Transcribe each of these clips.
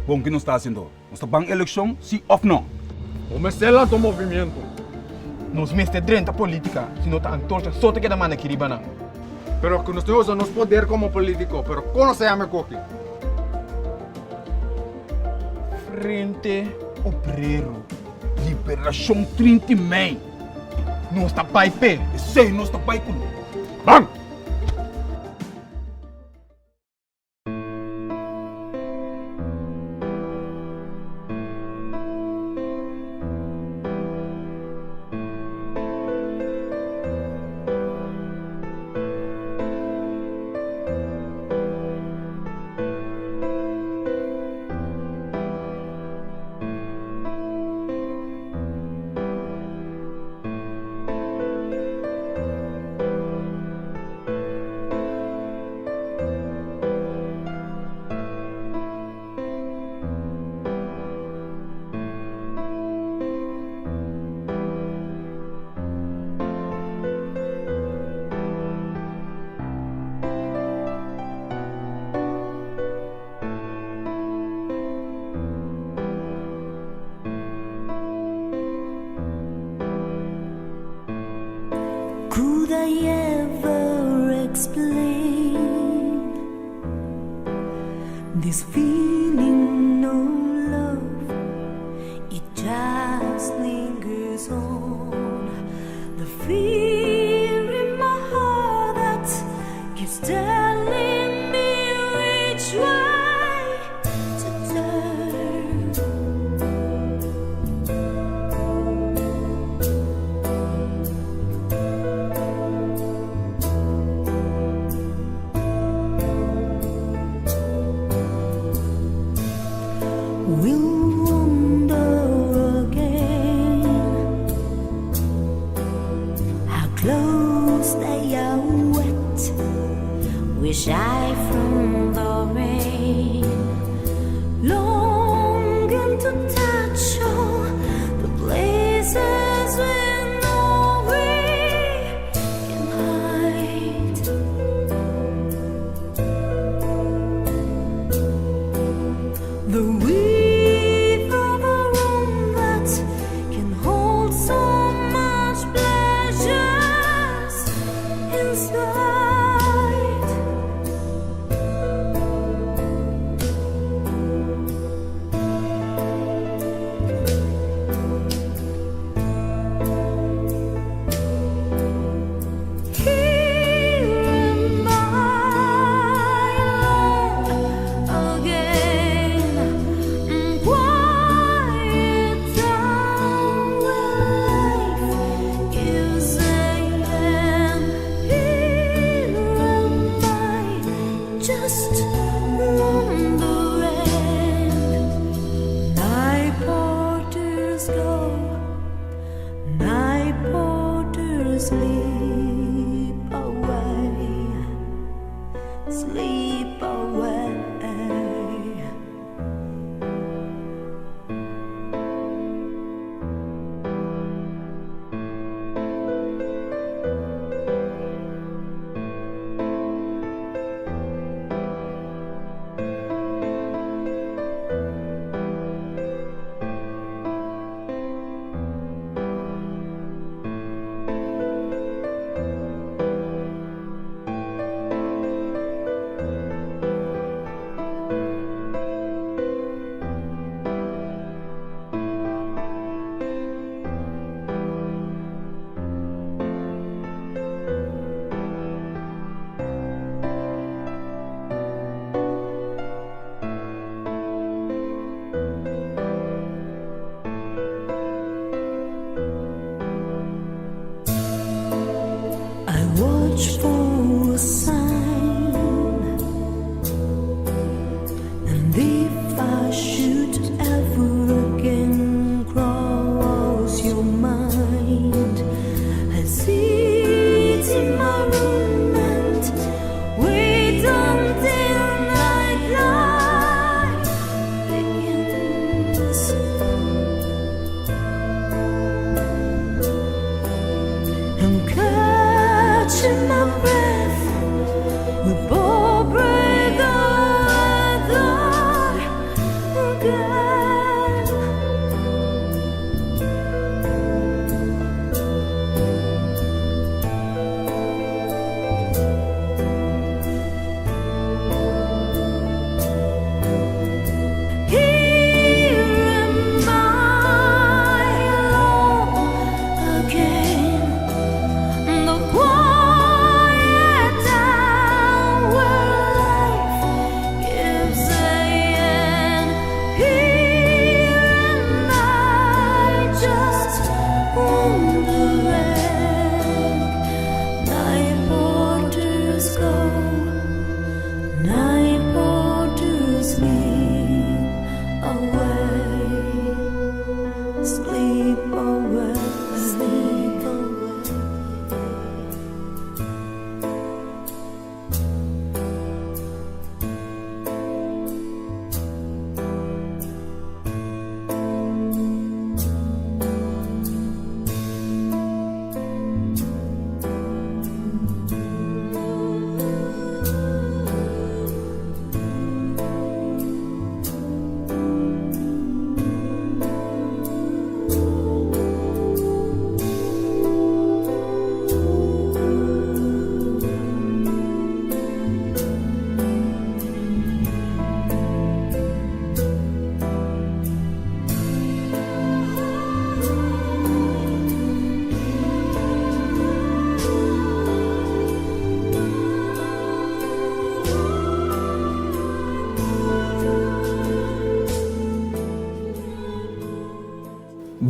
Bom, que não está haciendo? Nós estamos em eleição, sim ou não? O Marcelo do movimento. Nós mestre drenta política, se não está antorcha, só te queda mana kiribana. Pero que nós usamos nosso poder como político, pero conhecemos coque. Frente Obrero. Liberação 30 Mei. Nós está pai pé. Sei, nós estamos com... Bang! Could I ever explain this feeling of love? It just lingers on. The fear in my heart that keeps telling me which way to turn. We'll wonder again how close they are wet. We shy from the rain, longing to touch all the places we know we can hide. The width of a room that can hold so much pleasures inside. Here am I alone again. Quiet down where life is alien. Here am I, just wondering. Night porters go, night porters sleep away, sleep away. I watch for a sign, and if I should ever again cross your mind, I sit in my room and wait until nightlight begins. I'm catching my breath. We both break the door.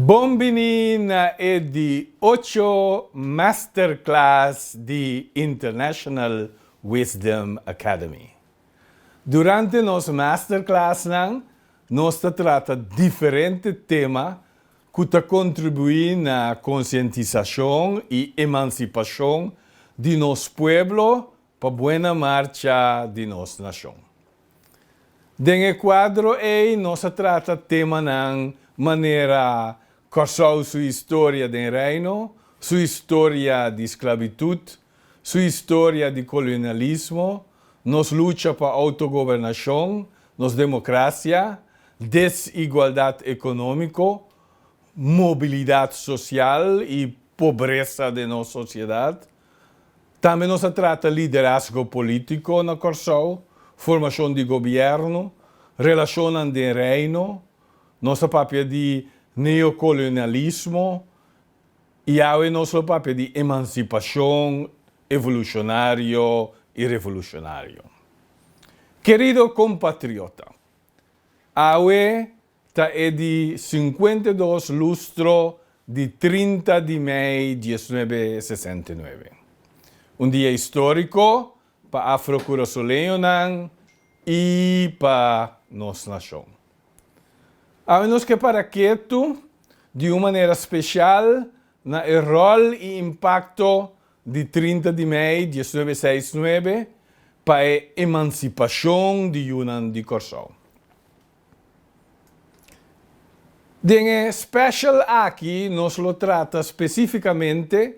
Bombini na di 8 Masterclass di International Wisdom Academy. Durante nossa masterclass nós trata diferente tema que contribui na conscientização e emancipação de nosso povo para a boa marcha de nossa nação. Dentro quadro nós trata tema na maneira Corsou sua história do reino, sua história de esclavitud, sua história de colonialismo, nos luta para autogovernação, nos democracia, desigualdade econômica, mobilidade social e pobreza de nossa sociedade. Também nos trata liderazgo político na Corsou, formação de governo, relação de reino, nossa papel de neocolonialismo e aí nosso papel de emancipação evolucionário e revolucionário. Querido compatriota, hoje é de 52 lustro de 30 de maio de 1969. Dia histórico para a Afro-Curaçoleño e para nossa nação. Nós que para quieto, de uma maneira especial, na rol e impacto de 30 de maio de 1969 para a emancipação de Yunnan de Corsou. Em especial aqui, nós lo trata especificamente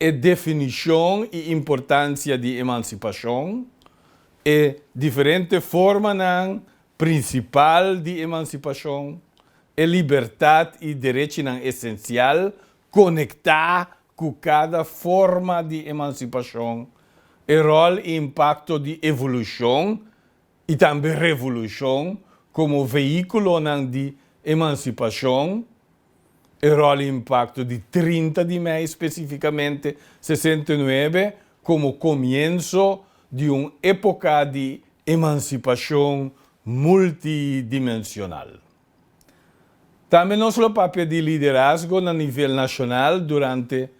a definição e importância de emancipação e diferente forma principal de emancipação, a liberdade e direito essencial conectar com cada forma de emancipação, o rol e impacto de evolução e também revolução como veículo de emancipação, o rol e impacto de 30 de maio, especificamente 69, como começo de uma época de emancipação multidimensional. Também nosso papel de liderazgo a nível nacional durante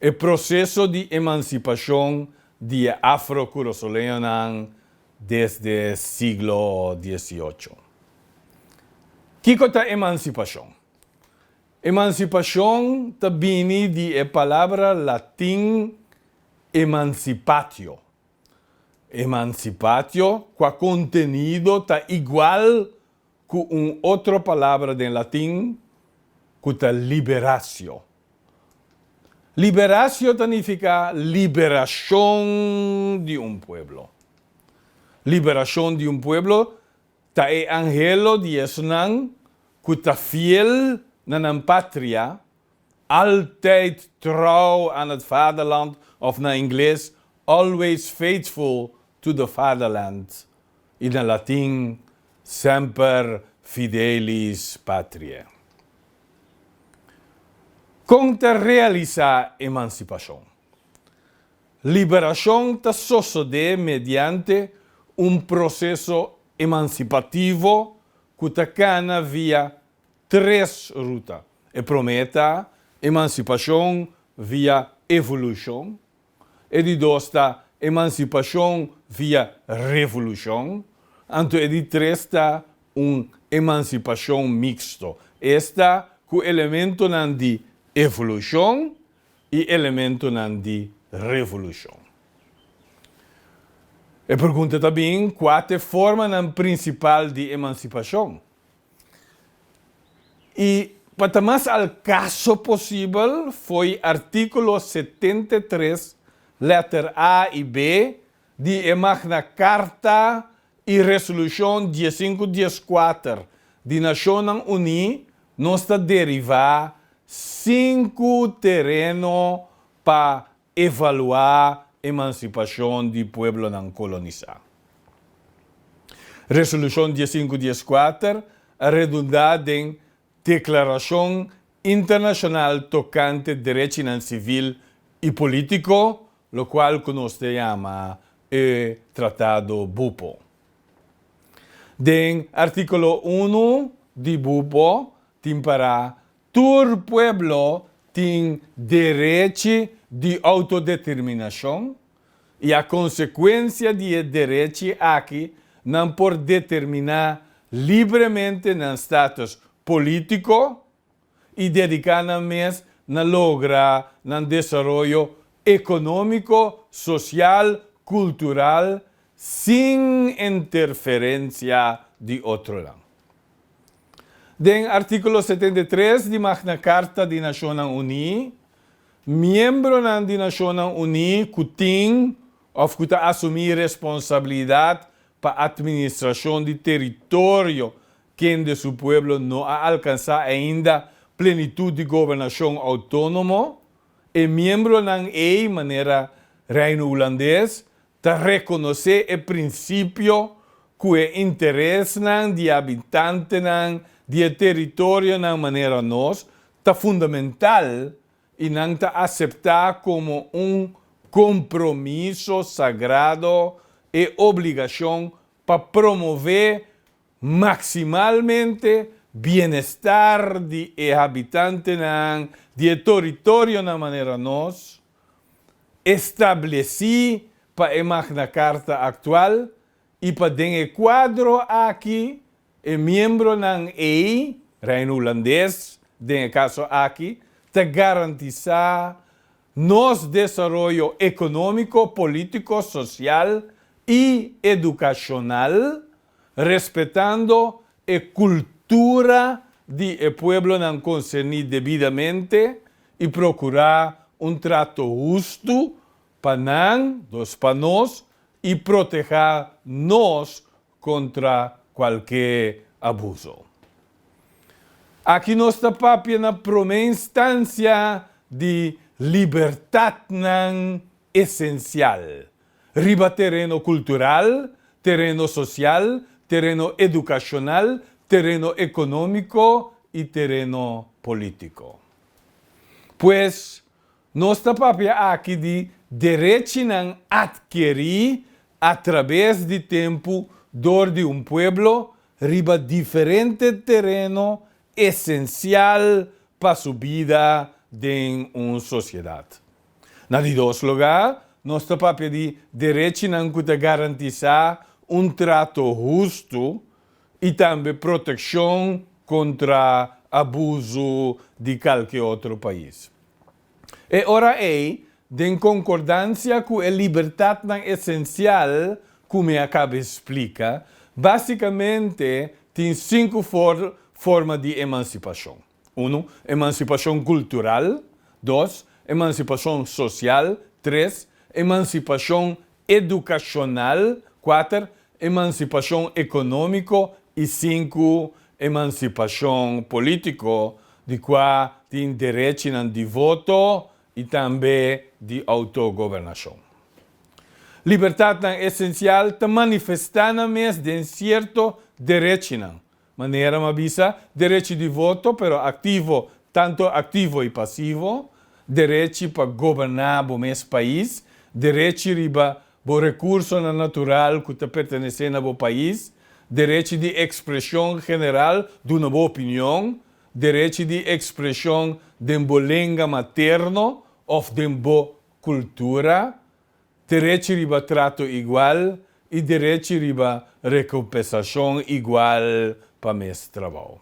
o processo de emancipação de Afro-Curaçoleño desde o século XVIII. Que é a emancipação? Emancipação vem de a palavra latim emancipatio. Emancipatio, com contenido igual com outra palavra em latim, que é liberatio. Liberatio significa liberação de povo. Liberação de povo é angelo de Esnan, que é fiel na pátria, altijd trouw aan het vaderland, of na inglês, always faithful to the fatherland. In latim, semper fidelis patria. Como realizar emancipação? Liberação sucede mediante processo emancipativo que cana via 3 rutas. E prometa emancipação via evolução, e de dosta emancipação via revolução, anto e de tresta emancipação mixto. Esta com elemento de evolução e elemento de revolução. E pergunta também qual é a forma principal de emancipação. E para mais ao caso possível foi artículo 73, letra A e B, de Magna Carta e Resolução 1514 de Nações Unidas, nós derivar 5 terrenos para evaluar a emancipação do povo não colonizado. Resolução 1514 a redundar em Declaração Internacional tocante direito civil e político, o qual nós chamamos o Tratado BUPO. Den artículo 1 de BUPO tem para todo pueblo tem direito de autodeterminação e a consequência de direito aqui não por determinar livremente no status político e dedicar-nos na lograr no desenvolvimento econômico, social, cultural, sem interferência de outro lado. Den artículo 73 de Magna Carta de Nações Unidas, membro da Nações Unidas que tem ou que assumir responsabilidade para a administração de território que de seu povo não alcança ainda plenitude de governação autônoma, e membro da EI, maneira Reino Holandês, para reconhecer o princípio que o interesse de habitantes de território na maneira nós está fundamental e não está aceitar como compromisso sagrado e obrigação para promover maximalmente bem-estar de habitantes de território na maneira nós estabelecer para a Magna Carta atual e para o quadro aqui é membro da EI, Reino Holandês, no caso aqui, para garantizar nosso desenvolvimento econômico, político, social e educacional, respeitando a cultura do povo não concernido devidamente e procurar trato justo para nós e proteger nós contra qualquer abuso. Aqui nós estamos na primeira instância de liberdade essencial. Riba terreno cultural, terreno social, terreno educacional, terreno econômico e terreno político. Pois, nós estamos aqui de direito a adquirir através do tempo dor de pueblo riba diferente terreno essencial para sua vida em uma sociedade. Na de dois lugares, nós estamos de direito a garantizar trato justo e também proteção contra abuso de qualquer outro país. E ora de concordância com a liberdade essencial, como eu acabo de explicar, basicamente tem 5 formas de emancipação. 1. Emancipação cultural. 2. Emancipação social. 3. Emancipação educacional. 4. Emancipação econômica. E 5. Emancipação política, de qual tem direito de voto e também de autogovernação. Liberdade essencial está manifestada mesmo de certo direito. Maneira mabisa, direito de voto, pero ativo, tanto ativo e passivo, direito para governar o mesmo país, direito riba o recurso natural que está pertencendo ao país, direito de expressão geral de uma boa opinião, direito de expressão de uma língua materna ou de uma boa cultura, direito riba trato igual e direito riba recompensação igual para mesmo trabalho.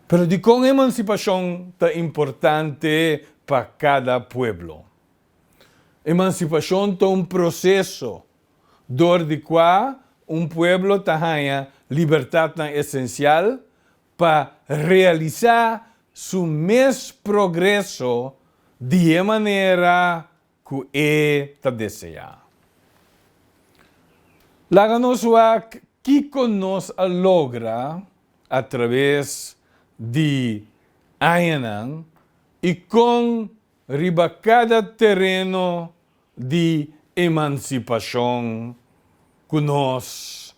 Pero de com emancipação é importante para cada pueblo. Emancipação é processo de qual pueblo tenha liberdade essencial para realizar seu mesmo progresso de maneira que deseja. Láganos o que nos logra através de anos e com riba cada terreno de emancipação que nos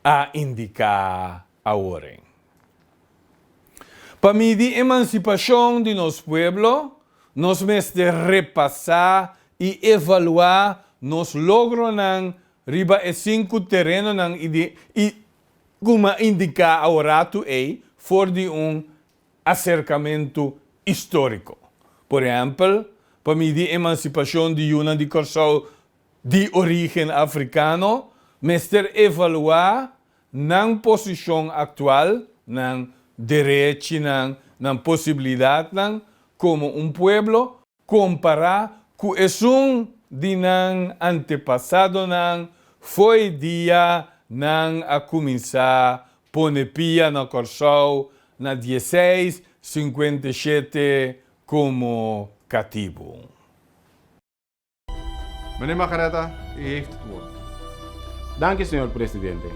a indicar agora. Para mim, de emancipação de nosso povo, nós temos de repassar e evaluar nos logros riba e 5 terrenos e como indicar agora for de acercamento histórico. Por exemplo, para mim, a emancipação de uma de Corsau de origem africano, mestre evaluar na posição atual, na direito, na possibilidade, como pueblo, comparar com o de antepassado, foi dia a começar ponepia na Corsau na 1657 como cativo. Meneer Margaretha, u heeft het woord. Dank u, senhor presidente.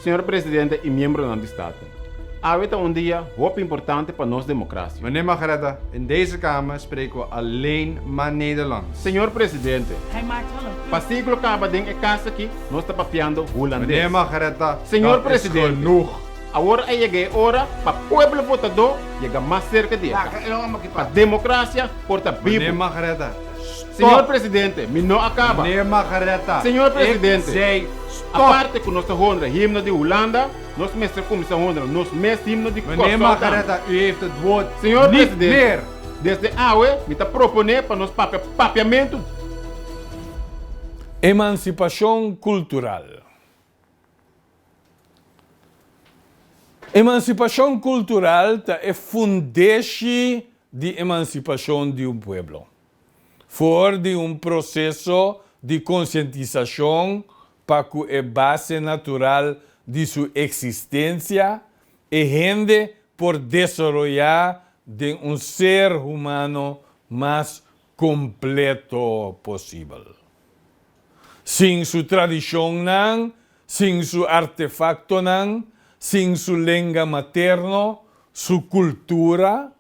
Senhor presidente e membro do Estado. Ahorita dia hoop importante para nossa democracia. Meneer Margaretha, in deze Kamer spreken we alleen maar Nederlands. Senhor presidente, Hij maakt wel een punt. para siglo acaba ding e casa aqui, nós está papiando holandês. Meneer Margaretha, Senhor dat presidente. is genoeg. Agora aí cheguei a hora para o povo votador chegar mais cerca de cá. Para a democracia porta Meneer vivo. Margaretha, Senhor stop. presidente, me não acaba. Meneer Margaretha, Senhor presidente. ik zei A stop. parte que nós honra himno de Holanda, nós mestre comissão honra, nós mestre himno de Meneer Kosovo. Margaretha, u heeft het woord Senhor niet presidente, meer. desde awe, me está proponer para nós papiamento. Emancipação cultural. Emancipação cultural é fundeixe de emancipação de pueblo. For de processo de conscientização para que a base natural de sua existência e rende por desarrollar de ser humano mais completo possível. Sem sua tradição, sem seu artefacto, sem sua língua materna, sua cultura,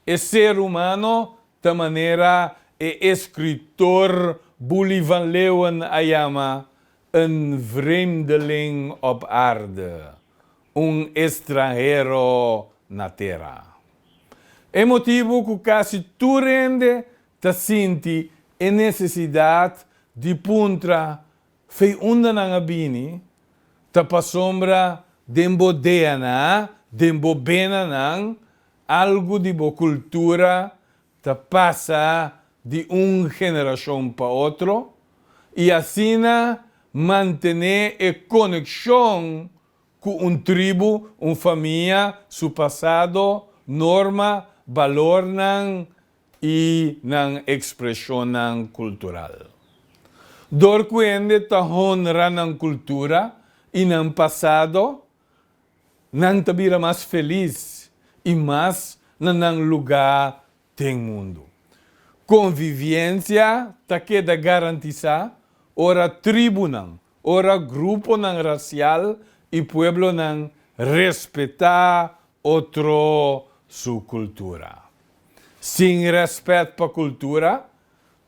o ser humano, de maneira escritor Bolivar Leeuwen Ayama, vreemdeling op aarde, estrangeiro na terra. É motivo que quase tu rende te senti a necessidade de puntra fei unda na bini, te passombra dembo deana, dembo bena algo de boa cultura te passa de geração para outro e assim manter a conexão com tribo, família, seu passado, norma, valor e expressão cultural. Dorquende ta honra na cultura e no passado, não te vira mais feliz e mais no lugar tem mundo. Convivência ta queda garantizar, ora tribo ora grupo racial e pueblo respeitar outro sua cultura. Sem respeito para a cultura,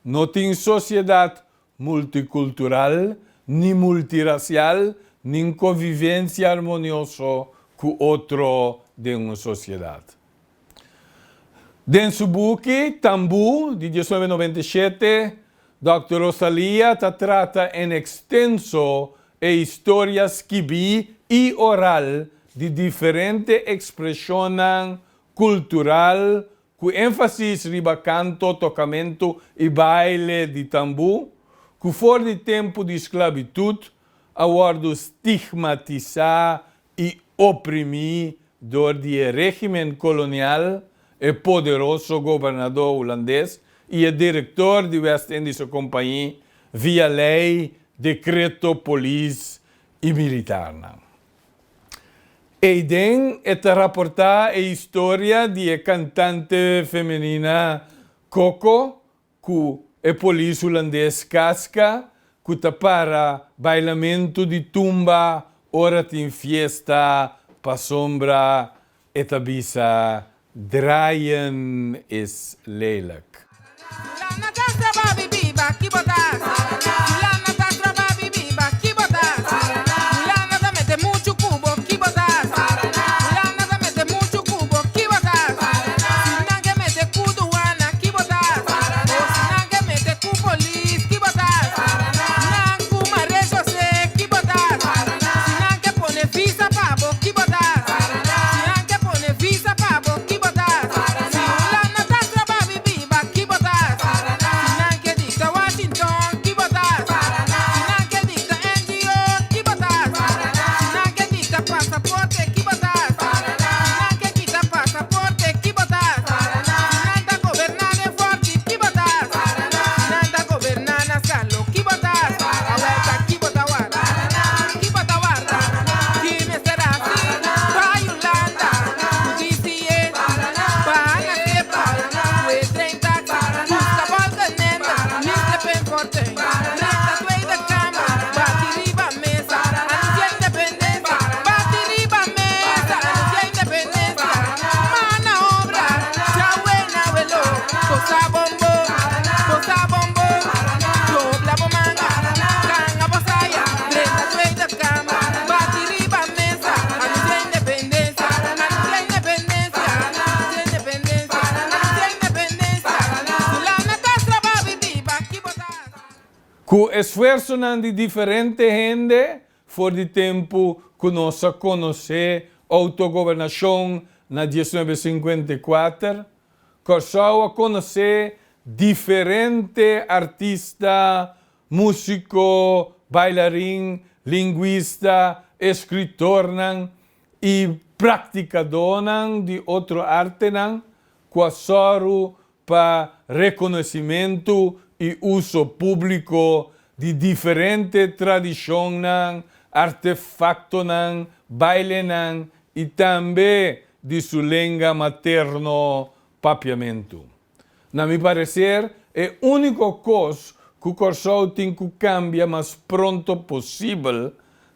não tem sociedade multicultural, nem multiracial, nem convivência harmoniosa com outro de uma sociedade. Dentro do book Tambu, de 1997, Dr. Rosalia trata em extenso a histórias quibi e oral de diferentes expressões cultural, com ênfase riba canto, tocamento e baile de tambu, que for de tempo de esclavitud, aguardo estigmatizar e oprimir do regime colonial, o poderoso governador holandês e o diretor de West Indies Companhia via lei, decreto, polícia e militar. E den reportar a história de cantante feminina Coco, que é polícia holandês casca, que para bailamento de tumba, hora de fiesta, pa sombra, e tabisa, draaien is lelijk. Visa pabo, que botar. Com esforço de diferente gente, for de tempo que nós conhecemos autogovernação na 1954, começou a conhecer diferente artista, músico, bailarim, linguista, escritor e praticador de outra arte, quase para reconhecimento e uso público de diferentes tradições, artefactos, baile e também de sua língua materno, papiamento. Na meu parecer, é a única coisa que o Corsau tem que cambiar mais pronto possível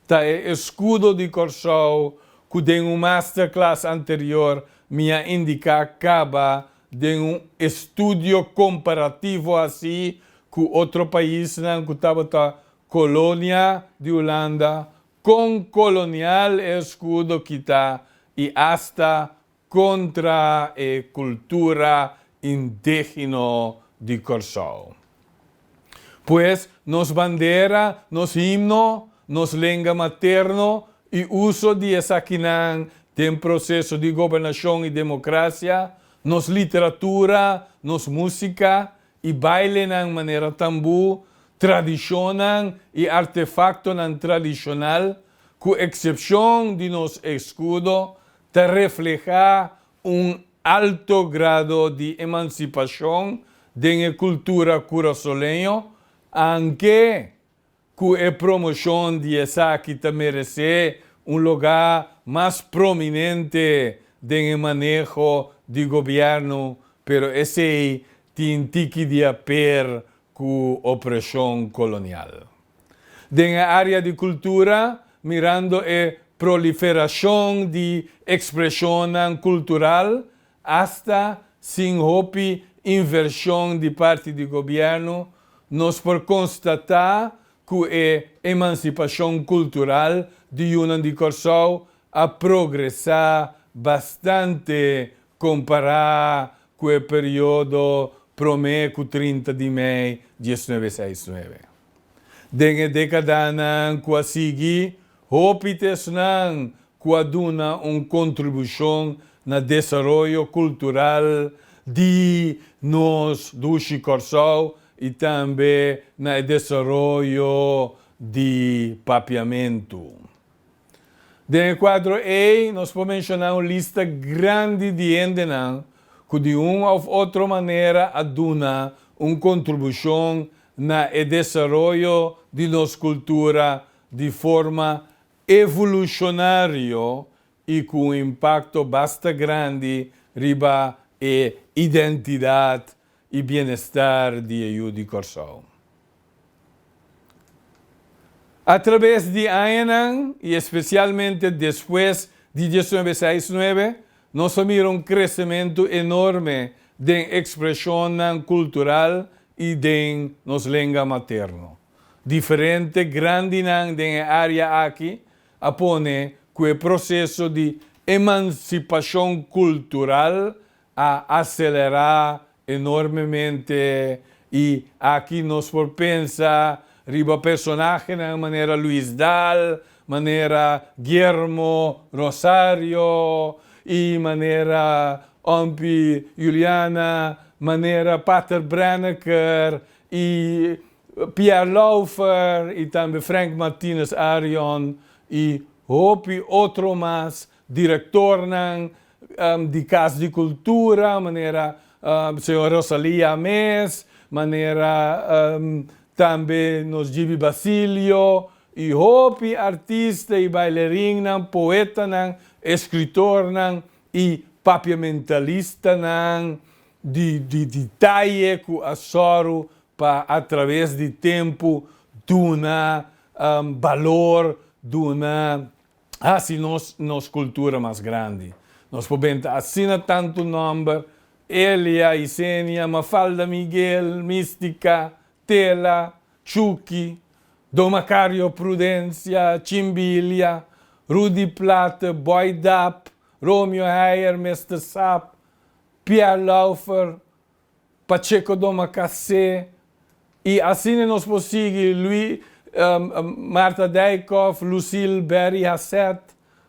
é o escudo de Corsau que em um masterclass anterior me indica acaba de estudo comparativo assim com outro país que estava colônia de Holanda com colonial escudo que está e hasta contra a cultura indígena de Corsau. Pues nos bandera, nos himno, nos língua materno e uso de essa quinan tem processo de governação e democracia, nos literatura, nos música e baile na maneira tambu, tradição e artefacto tradicional, com exceção de nos escudo, te refleja alto grado de emancipação da cultura curaçolenha, aunque com a promoção de essa que te merece lugar mais prominente no manejo de governo, pero esse tem que de per com opressão colonial. Na área de cultura, mirando a proliferação de expressão cultural, hasta sem hope inversão de parte do governo, nós por constatar que a emancipação cultural de Yunnan de Corsau a progressar bastante comparado com o período promeco 30 de maio de 1969. Na década que a seguir, hopites que aduna contribuição na desenvolvimento cultural de nós do Corsau e também no desenvolvimento de papiamento. No quadro A, nós podemos mencionar uma lista grande de gente que de uma ou outra maneira aduna uma contribuição no desenvolvimento de nossa cultura de forma evolucionária e com impacto bastante grande riba a identidade e bem-estar de Ayu de Corsau. Através de anos, e especialmente depois de 1969, nós vimos crescimento enorme de expressão cultural e de nossa língua materna. Diferente, grande na área aqui, apone que o processo de emancipação cultural a acelerar enormemente e aqui nós por pensar riba personagem na maneira Luís Dal, maneira Guillermo Rosario e maneira Ompi Juliana, maneira Pater Branneker e Pierre Laufer e também Frank Martinez Arion e hopi outro mais diretor de Casa de Cultura, maneira senhora Rosalia Mes, maneira também nos Gibi Basilio e hopi artista e bailarim, poeta, escritor e papiamentalista de taie que assoro para através de tempo duna valor duna assim nos cultura mais grande. Nós podemos assinar tanto nome Elia, Isenia, Mafalda Miguel, Mística, Tela, Chucky, Dom Macario Prudência, Chimbilia, Rudy Plata, Boy Dap, Romeo Heyer, Mr. Sap, Pierre Laufer, Pacheco Dom Macassé, E assim nós podemos Marta Dijkhoff, Lucille Berry Hasset,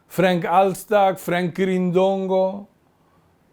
Frank Alstag, Frank Grindongo,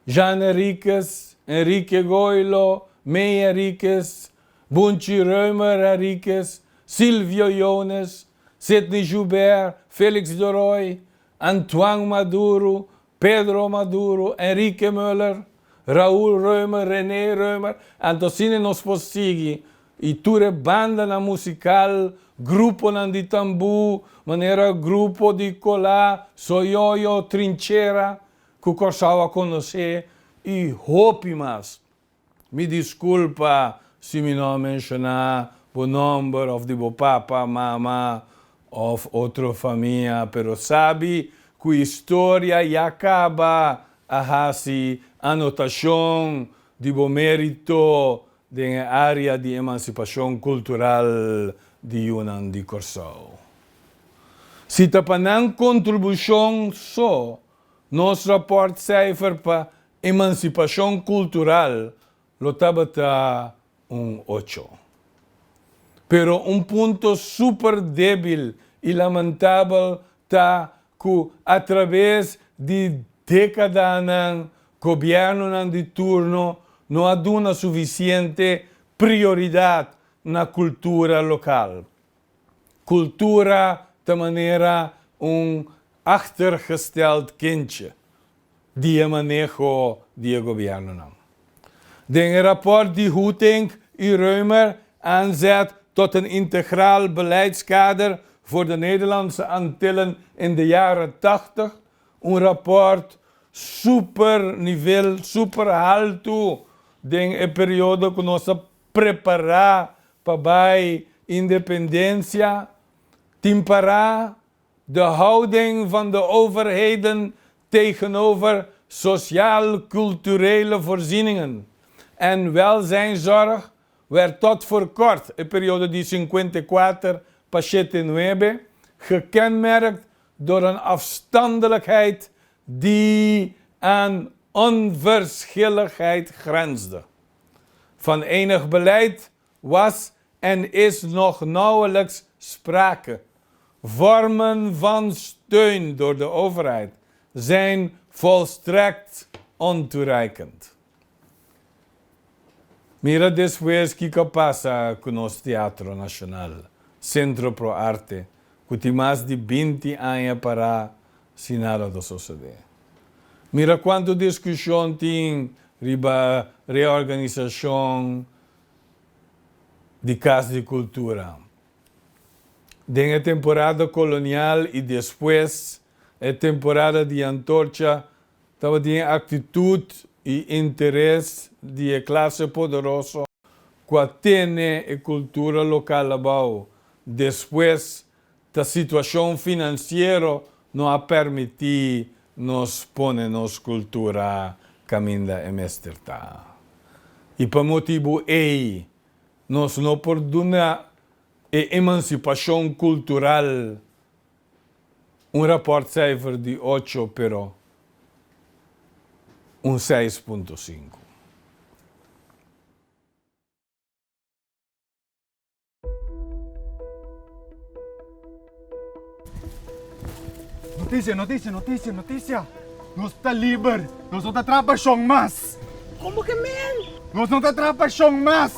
Jean Henriques, Enrique Goilo, May Henriques, Bunchi Reumer Henriques, Silvio Jones, Sidney Joubert, Félix Doroy, Antoine Maduro, Pedro Maduro, Enrique Müller, Raúl Reumer, René Reumer. Antocine nós podemos e ture banda na musical, grupo na de tambu, maneira grupo de colá, soyoyo, trincheira, que corsava a conhecer e hope mais. Me desculpa se me não mencionar o nome of de papa, mama, of outra família, pero sabe que a história já acaba a anotação de bom mérito da área de emancipação cultural de Yunnan de Corsao. Se tapanang contribuição só, nosso rapport cijfer para emancipação cultural lo tabata 8. Pero ponto super débil e lamentável está que através de décadas governo de turno não há uma suficiente prioridade na cultura local. Cultura de maneira achtergesteld kindje die manejo die governo não. De rapport die Hoeting en Reumer aanzet tot een integraal beleidskader voor de Nederlandse Antillen in de jaren 80. Een rapport super niveau, super alto, de periode que nós preparar para a independência. Timpara de houding van de overheden tegenover sociaal-culturele voorzieningen en welzijnszorg werd tot voor kort, in periode die 54 para 79, gekenmerkt door een afstandelijkheid die aan onverschilligheid grensde. Van enig beleid was en is nog nauwelijks sprake. Vormen van steun door de overheid zijn volstrekt ontoereikend. Mira después que pasa con el Teatro Nacional, Centro Pro Arte, que tem mais de 20 anos para sin nada de suceder. Mira quanto discussão tem riba reorganização de Casa de Cultura. De a temporada colonial e depois a temporada de Antorcha, estava de atitude e interesse de classe poderosa que tem a cultura local abau. Depois, a situação financeira não a permite nos pôr nossa cultura caminho em mesterta. E por motivo aí, nós não podemos a emancipação cultural rapport cijfer de 8, pero 6.5. Notícia. Nós está livre. Nós não está trabalhando mais. Como que man? Nós não está trabalhando mais.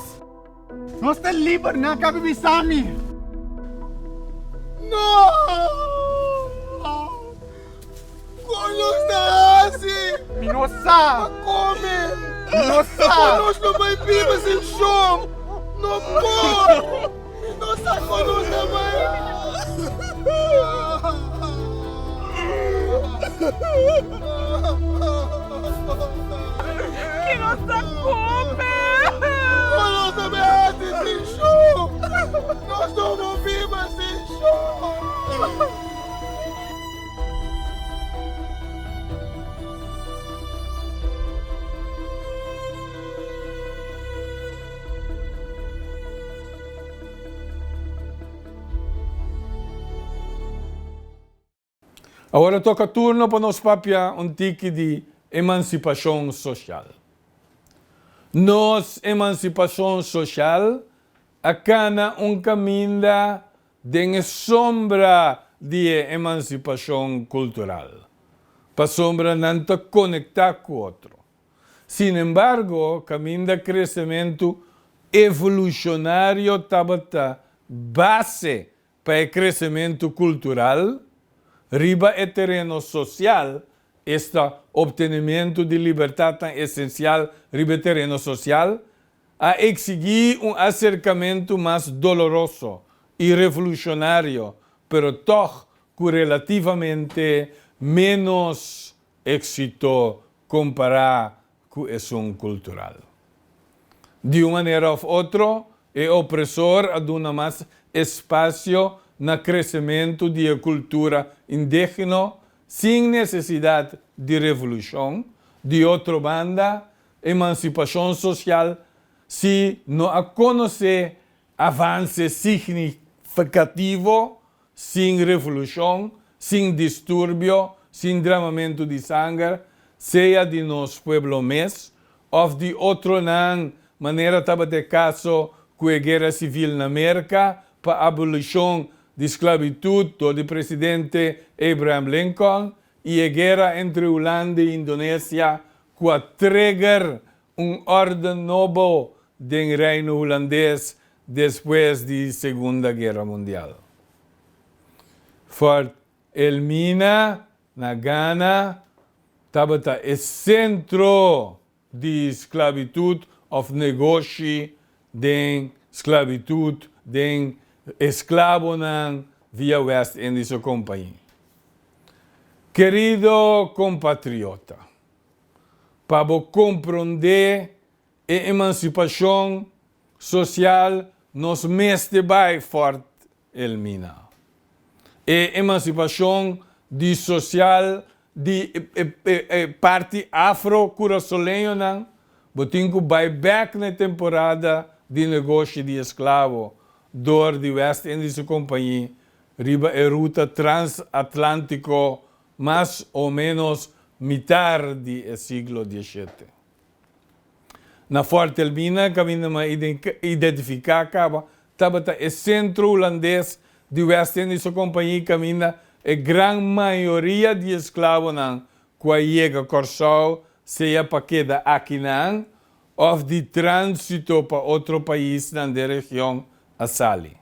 Nós está livre na Kabibisami. Não! Como está assim? Minossa! Come! Minossa! Nós não vai viver sem chão! Não pode! Minossa, conosco vai! Que nossa come! Nós não vamos sem chão! Nós não vamos viver sem chão! Agora toca turno para nós papia tique de emancipação social. Nos emancipação social acana caminho de sombra de emancipação cultural. Para sombra não te conectar com o outro. Sin embargo, caminho de crescimento evolucionário tabata base para o crescimento cultural, riba o terreno social, este obtenimento de liberdade tão essencial riba o terreno social, a exigir acercamento mais doloroso e revolucionário, pero toch com relativamente menos éxito comparado com a cultural. De uma maneira ou outra, o opressor aduna mais espaço no crescimento da cultura indígena, sem necessidade de revolução. De outra banda, emancipação social, se não a conhecer avanço significativo, sem revolução, sem distúrbio, sem derramamento de sangue, seja de nos pueblo mes, ou de outro não, maneira estava de caso com a guerra civil na América, para a abolição de esclavitud do presidente Abraham Lincoln, e a guerra entre Holanda e Indonésia, com a trigger ordem novo do reino holandês depois da Segunda Guerra Mundial. Fort Elmina, na Ghana, estava o centro de esclavitud of negócio de esclavitud de escravo via West Indies Company. Querido compatriota, para compreender a emancipação social nos meste vai Fort Elmina. A emancipação de social de parte afro-curaçolenha botinho vai back na temporada de negócio de escravo door de West Indies Company riba a ruta transatlântico mais ou menos metade do século XVII. Na Fort Elmina, caminho identificar estava o centro holandês de West Indies Company caminha a grande maioria de escravos que chega Corsau, seja para queda aqui ou de trânsito para outro país na região a Sali.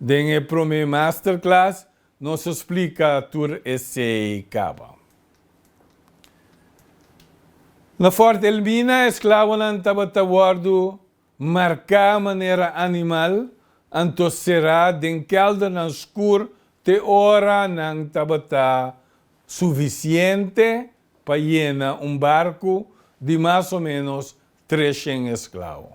Em a primeira masterclass, nos explica tur esse caba. Na Fort Elmina, escravo não estava guardo marcar maneira animal, anto será den calda na escuro te hora não estava suficiente para llenar barco de mais ou menos 300 escravos.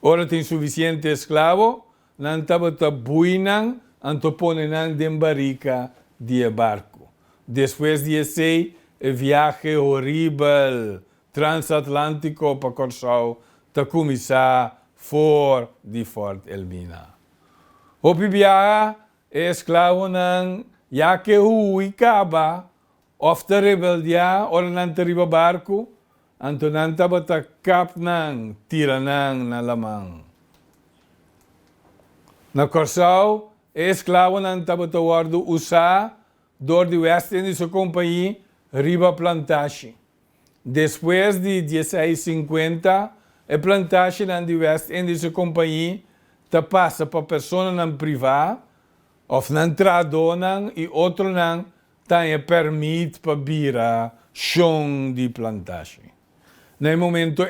Ora tem suficiente escravo, não estava buinan, anto ponen de barrica de barco. Depois de esse viagem horrível transatlântico para Corsau, ta começar fora de Fort Elmina. O viagem escravo não, já que o acaba, ofta rebeldia, ora não teriba barco, anto não estava cap não, tira não na lamang. Na Corsau, escravo não estava guardo usar dor de West Indies Company riba plantagem. Depois de 1650, a plantagem de West Indies Company ta passa para pessoa não privada, ou não tradona e outro não tem permite para vira chão de plantagem. No momento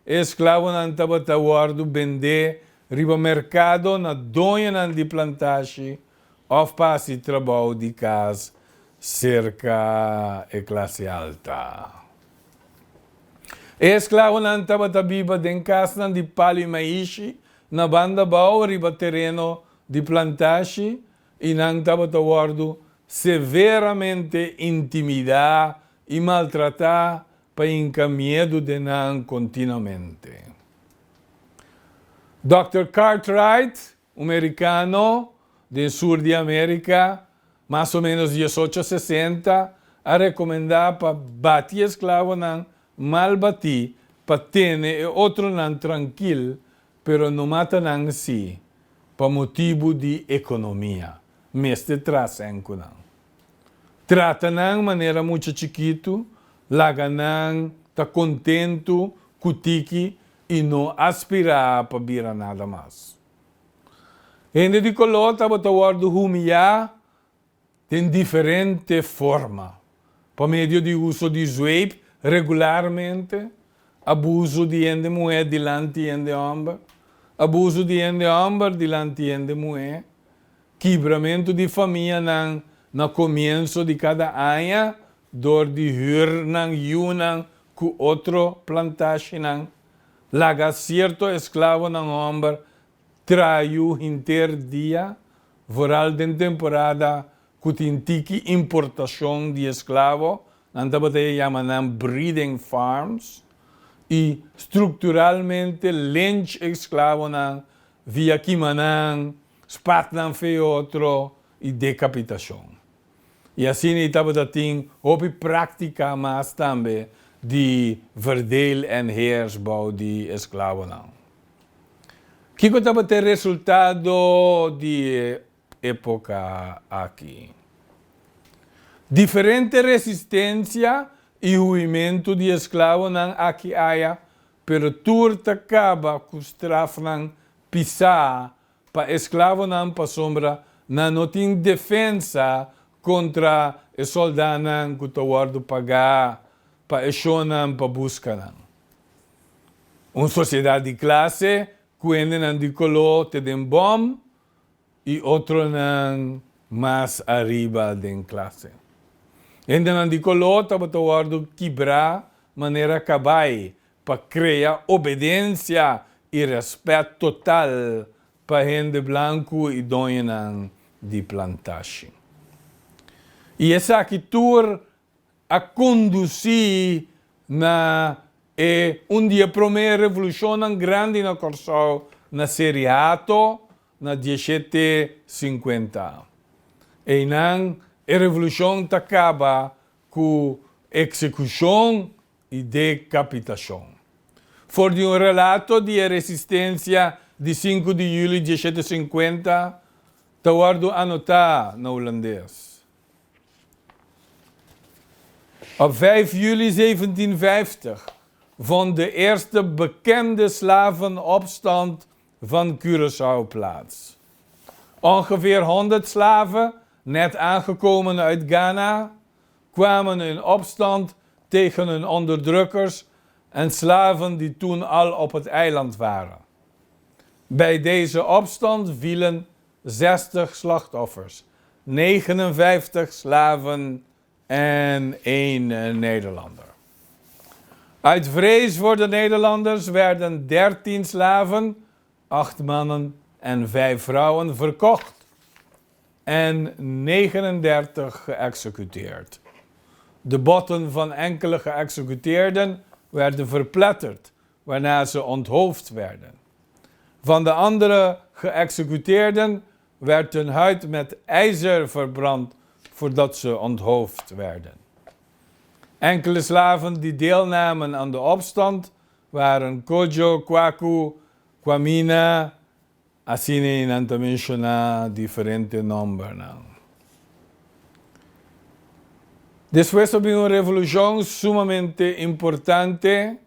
escravo não estava guardo vender riba mercado na dona de plantagem ou passe trabalho de casa cerca a classe alta. Escravo não estava viva em casa de palha e maíz na banda bau riba terreno de plantagem e não estava guardo severamente intimidado e maltratado para encaminhado de não continuamente. Dr. Cartwright, americano do sul de América, mais ou menos 1860, a recomendar para bater escravo não mal bater, para ter outro não tranquilo, pero não mata não si, por motivo de economia. Meste trazem com não. Trata não maneira muito chiquito, laga não tá contento, cutiki e não aspirar para vir nada mais. Gente de colota bota guardo humilhar tem diferente forma. Por meio de uso de zweep regularmente, abuso de ende mulher delante de homem, abuso de ende homem delante de mulher, quebramento de família no começo de cada ano, door de huur nang yunang ku outro plantage nang, laga certo esclavo nang homem, traiu inter dia, vooral den temporada kutintiki importação de esclavo, nantabate yamanam breeding farms, e estruturalmente lynch esclavo nang via kimanang, spat nang fe outro e decapitação. E assim estava dating op prática mas também de verdeel en heersbouw de esclavo nang. Kiko estava ter resultado de época aqui. Diferente resistência e movimento de escravo nang aqui haya, pero turta acaba com straf nang pisar pa escravo nang pa sombra na noting defensa contra e soldado nang kutawardo pagar pa esyo nang pa busca nang. Uma sociedade de classe, kuende nang di colo te den bom, e outro nang mas arriba den classe. Ende nang di colo tawardo quebrar maneira cabay pa criar obediência e respeito total pa gente branco e dona nang di plantage. E essa atitude a conduzir na dia primeira revolução grande na Corsau na Seriato na 1750. E nang a revolução acaba com execução e decapitação. For de relato de resistência de 5 de julho de 1750, tawardo anotar na holandês. Op 5 juli 1750 vond de eerste bekende slavenopstand van Curaçao plaats. Ongeveer 100 slaven, net aangekomen uit Ghana, kwamen in opstand tegen hun onderdrukkers en slaven die toen al op het eiland waren. Bij deze opstand vielen 60 slachtoffers, 59 slaven en 1 Nederlander. Uit vrees voor de Nederlanders werden 13 slaven, 8 mannen en 5 vrouwen verkocht en 39 geëxecuteerd. De botten van enkele geëxecuteerden werden verpletterd, waarna ze onthoofd werden. Van de andere geëxecuteerden werd hun huid met ijzer verbrand voordat ze onthoofd werden. Enkele slaven die deelnamen aan de opstand waren Kojo, Kwaku, Kwamina, assim não te mencionar diferente nombres. Después houve uma revolução sumamente importante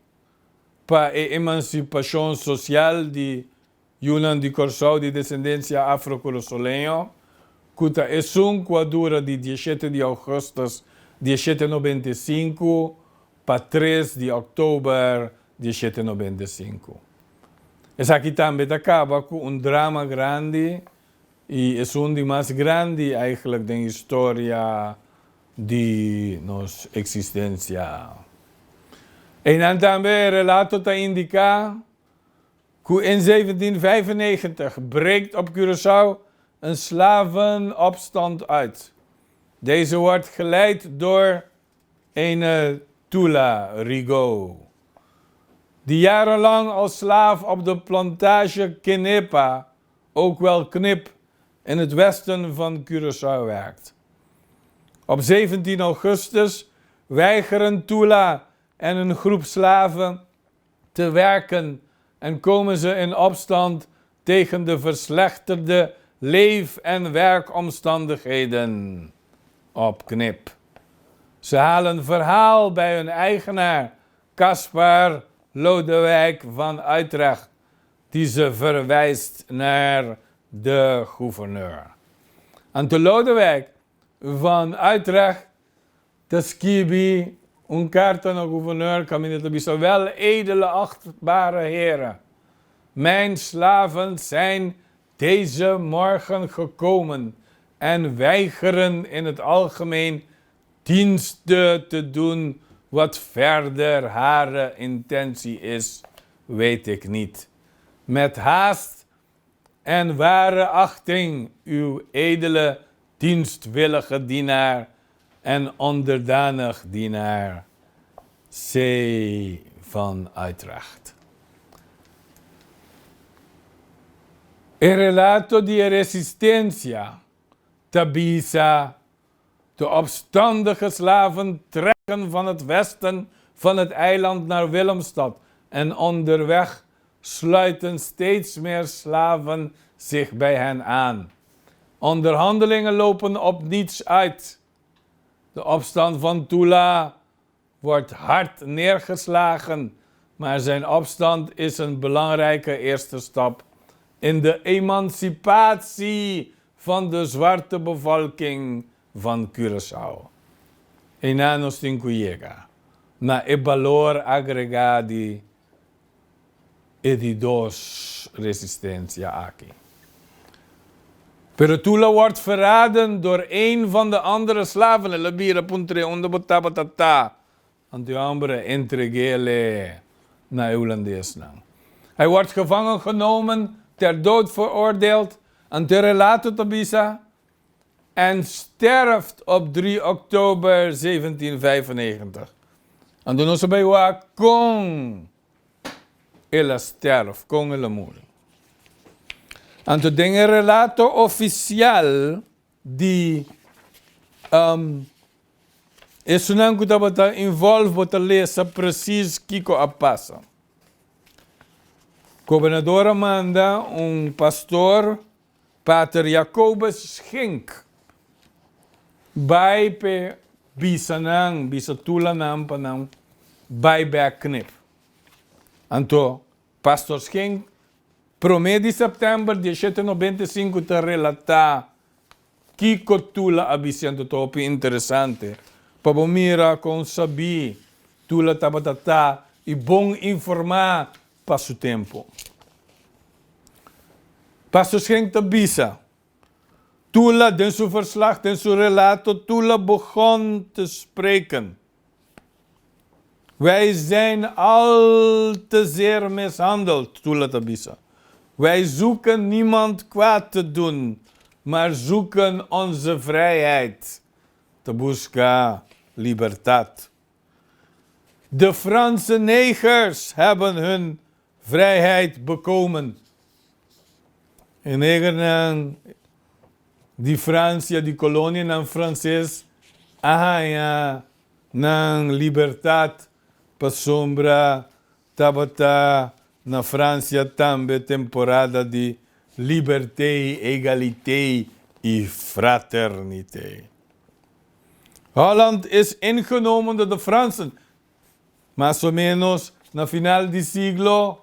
para a emancipação social de Yunan de Corsau de descendência afro-corosolenho, que é uma dura de 17 de agosto de 1795 para 3 de outubro de 1795. Essa aqui também acaba com drama grande e é dos mais grandes eigenlijk da história de nossa existência. E dan também relato te indica que in 1795 breekt op Curaçao een slavenopstand uit. Deze wordt geleid door een Tula Rigaud, die jarenlang als slaaf op de plantage Kenepa, ook wel Knip, in het westen van Curaçao werkt. Op 17 augustus weigeren Tula en een groep slaven te werken en komen ze in opstand tegen de verslechterde leef- en werkomstandigheden. Op knip. Ze halen verhaal bij hun eigenaar, Caspar Lodewijk van Utrecht, die ze verwijst naar de gouverneur. En de Lodewijk van Utrecht, de skibi, een kaart aan de gouverneur, kabinet bisa, wel edele achtbare heren. Mijn slaven zijn deze morgen gekomen en weigeren in het algemeen diensten te doen. Wat verder haar intentie is, weet ik niet. Met haast en ware achting, uw edele dienstwillige dienaar en onderdanig dienaar, C. van Utrecht. Il relato di resistencia, Tabisa. De opstandige slaven trekken van het westen van het eiland naar Willemstad en onderweg sluiten steeds meer slaven zich bij hen aan. Onderhandelingen lopen op niets uit. De opstand van Tula wordt hard neergeslagen, maar zijn opstand is een belangrijke eerste stap in de emancipatie van de zwarte bevolking van Curaçao. Enanos tincuyega, na e valor agregadi e di dos resistencia aqui. Pero Tula wordt verraden door een van de andere slaven. Labira puntre onder botabatata. Antiambre entregele na Eulandees na. Hij wordt gevangen genomen, ter dood veroordeeld, en te relato tabisa, en sterft op 3 oktober 1795. En toen ze bij wa con ela sterf, con ela moeder. En toen dingen relato oficial die is sunang ko tabata involve bota lesa precies kiko apasa. Gobernador manda pastor, Pater Jacobus Schink, bij pe bisanang, bisatula nam panang, bij knip. Anto, pastor Schink, promedi September 1795 te relata kiko tula abisianto topi interessante. Pabomira con sabi, tula tabatata, e bom informar para o tempo. Pastor Schenk Tabisa, Tula, den zijn verslag, den zijn relato, Tula begon te spreken. Wij zijn al te zeer mishandeld, Tula Tabisa. Wij zoeken niemand kwaad te doen, maar zoeken onze vrijheid. Te busca libertad. De Franse negers hebben hun vrijheid bekomen. En neger die Francia, die kolonie ng Frances, ahaya ng libertad pasombra tabata na Francia tambe temporada di liberté, égalité y fraternité. Holland is ingenomen door de Fransen. Más o menos na final di siglo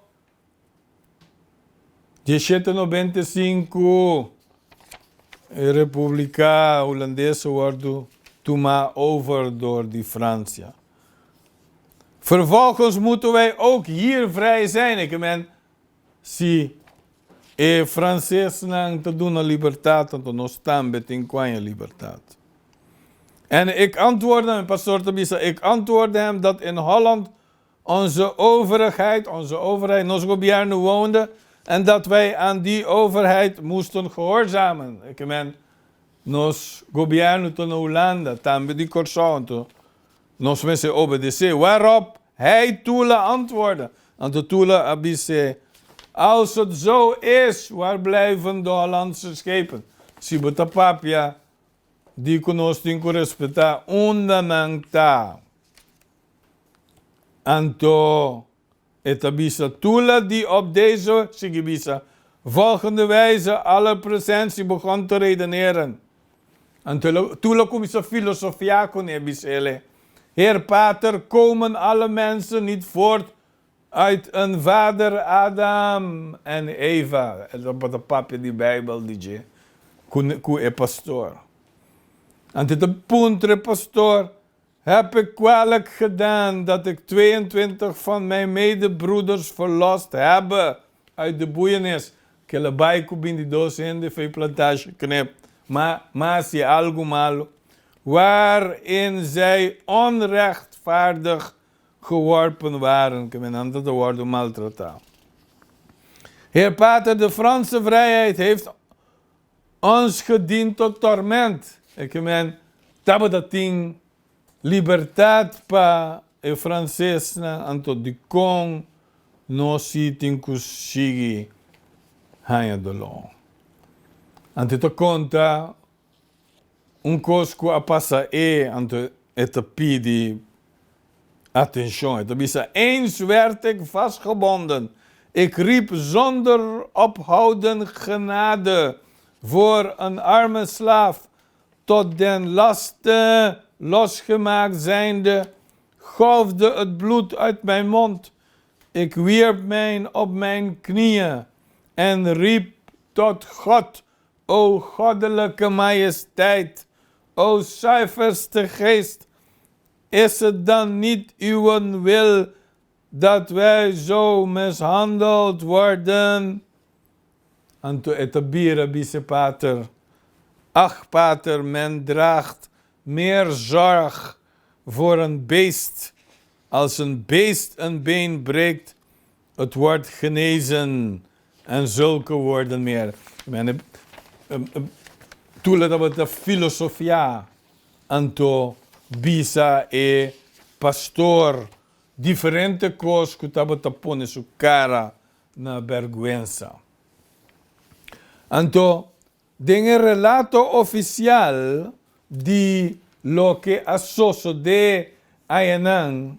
1795, de República Holandesa wordt toema over door die Francia. Vervolgens moeten wij ook hier vrij zijn. Ik meen, si Frances nang te doen aan libertad, dan nos tambe tinkwanya libertad. En ik antwoordde hem, pastor Tabisa, ik antwoordde hem dat in Holland onze overheid, ons gobierno woonde en dat wij aan die overheid moesten gehoorzamen. Ik meen, nos gobierno to na Holanda, tambe di Corsonto, nos mensen obedecer. Waarop hij Tula antwoordde. En de Tula abise, als het zo is, waar blijven de Hollandse schepen? Sibota papia, die konos tinko respecta, undanang ta. Anto, etabisa Tula die op deze sigibisa volgende wijze alle presentie begon te redeneren. En Tula komisa filosofia kon ebisele. Heer Pater, komen alle mensen niet voort uit een vader Adam en Eva? Dat is de papje die Bijbel die je pastor. En dit puntre pastor, heb ik kwalijk gedaan dat ik 22 van mijn medebroeders verlost heb uit de boeienis. Kelebay ko bin die docente van plantage knip. Maar si algo malo. Waarin zij onrechtvaardig geworpen waren. Ik ben aan het woord maltratado. Heer Pater, de Franse vrijheid heeft ons gediend tot torment. Ik meen, tabadating libertad pa e francês na anto di kong no si tinkusigi hanya dolo. Antito conta cosco a passa anto et pidi attention. Het bisa eens werd ik vastgebonden. Ik riep zonder ophouden genade voor een arme slaaf. Tot den lasten losgemaakt zijnde, golfde het bloed uit mijn mond. Ik wierp mij op mijn knieën en riep tot God, o goddelijke majesteit, o zuiverste geest, is het dan niet uw wil dat wij zo mishandeld worden? En toen etabira bise pater, ach pater, men draagt meer zorg voor een beest. Als een beest een been breekt, het wordt genezen en zulke woorden meer. Toen dat we de filosofia anto bisa e pastor diferente cos que tava tapone su cara na vergüenza. Anto den relato oficial di lo que asoso de Ayanang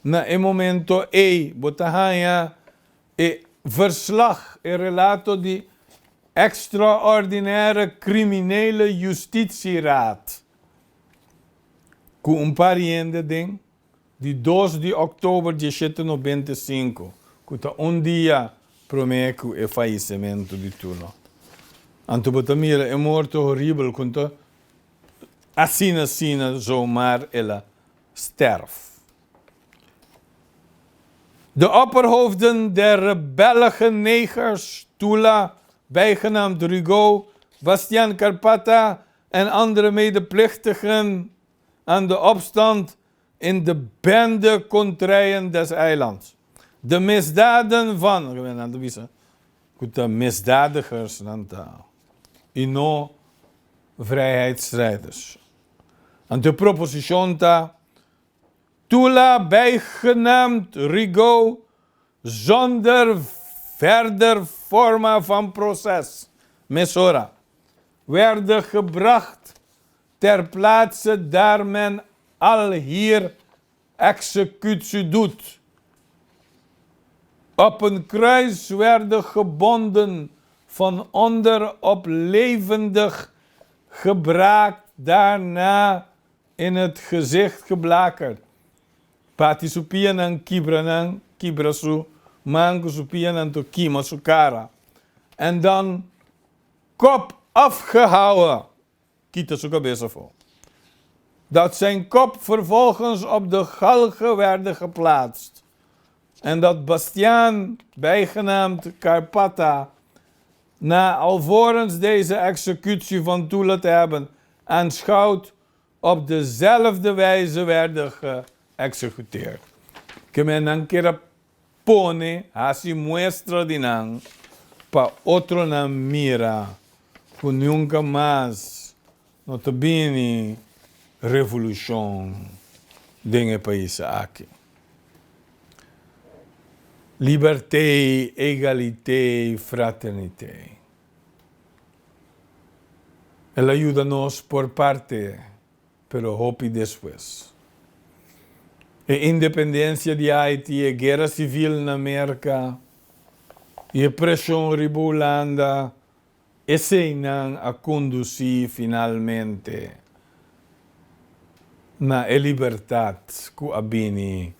na e momento botahaya verslag e relato di extraordinaire criminele justitieraad. Com pariente ding di 2 de oktober de 1795, kuta dia promeku e falecimento di Tula. Anto botamira é morto horrível kunta assina zomaar ella sterf. De opperhoofden der rebellige negers, Tula, bijgenaamd Rigaud, Bastian Carpata en andere medeplichtigen aan de opstand in de bende contraien des eilands. De misdaden van, de misdadigers, ino vrijheidsstrijders. En de proposition Tula, bijgenaamd Rigaud, zonder verder forma van proces, mesora, werden gebracht ter plaatse daar men al hier executie doet. Op een kruis werden gebonden, van onder op levendig gebraakt, daarna in het gezicht geblakerd. Patisupian en kibranang, kibrasu, mangusupian en to kimasukara. En dan kop afgehouden. Kita su cabeça vol. Dat zijn kop vervolgens op de galgen werden geplaatst. En dat Bastiaan, bijgenaamd Carpata, na alvorens deze executie van Tula te hebben aanschouwd, op dezelfde wijze werden geëxecuteerd. Que me nankera pone, así muestra dinang, pa otro na mira, que nunca más no te bini revolução dentro do país aqui. Liberté, égalité, fraternité. Él ayuda-nos por parte, pero hope después. a independência de Haiti, a guerra civil na América, e a pressão riba Holanda, esse não a conduzir finalmente na liberdade que a bini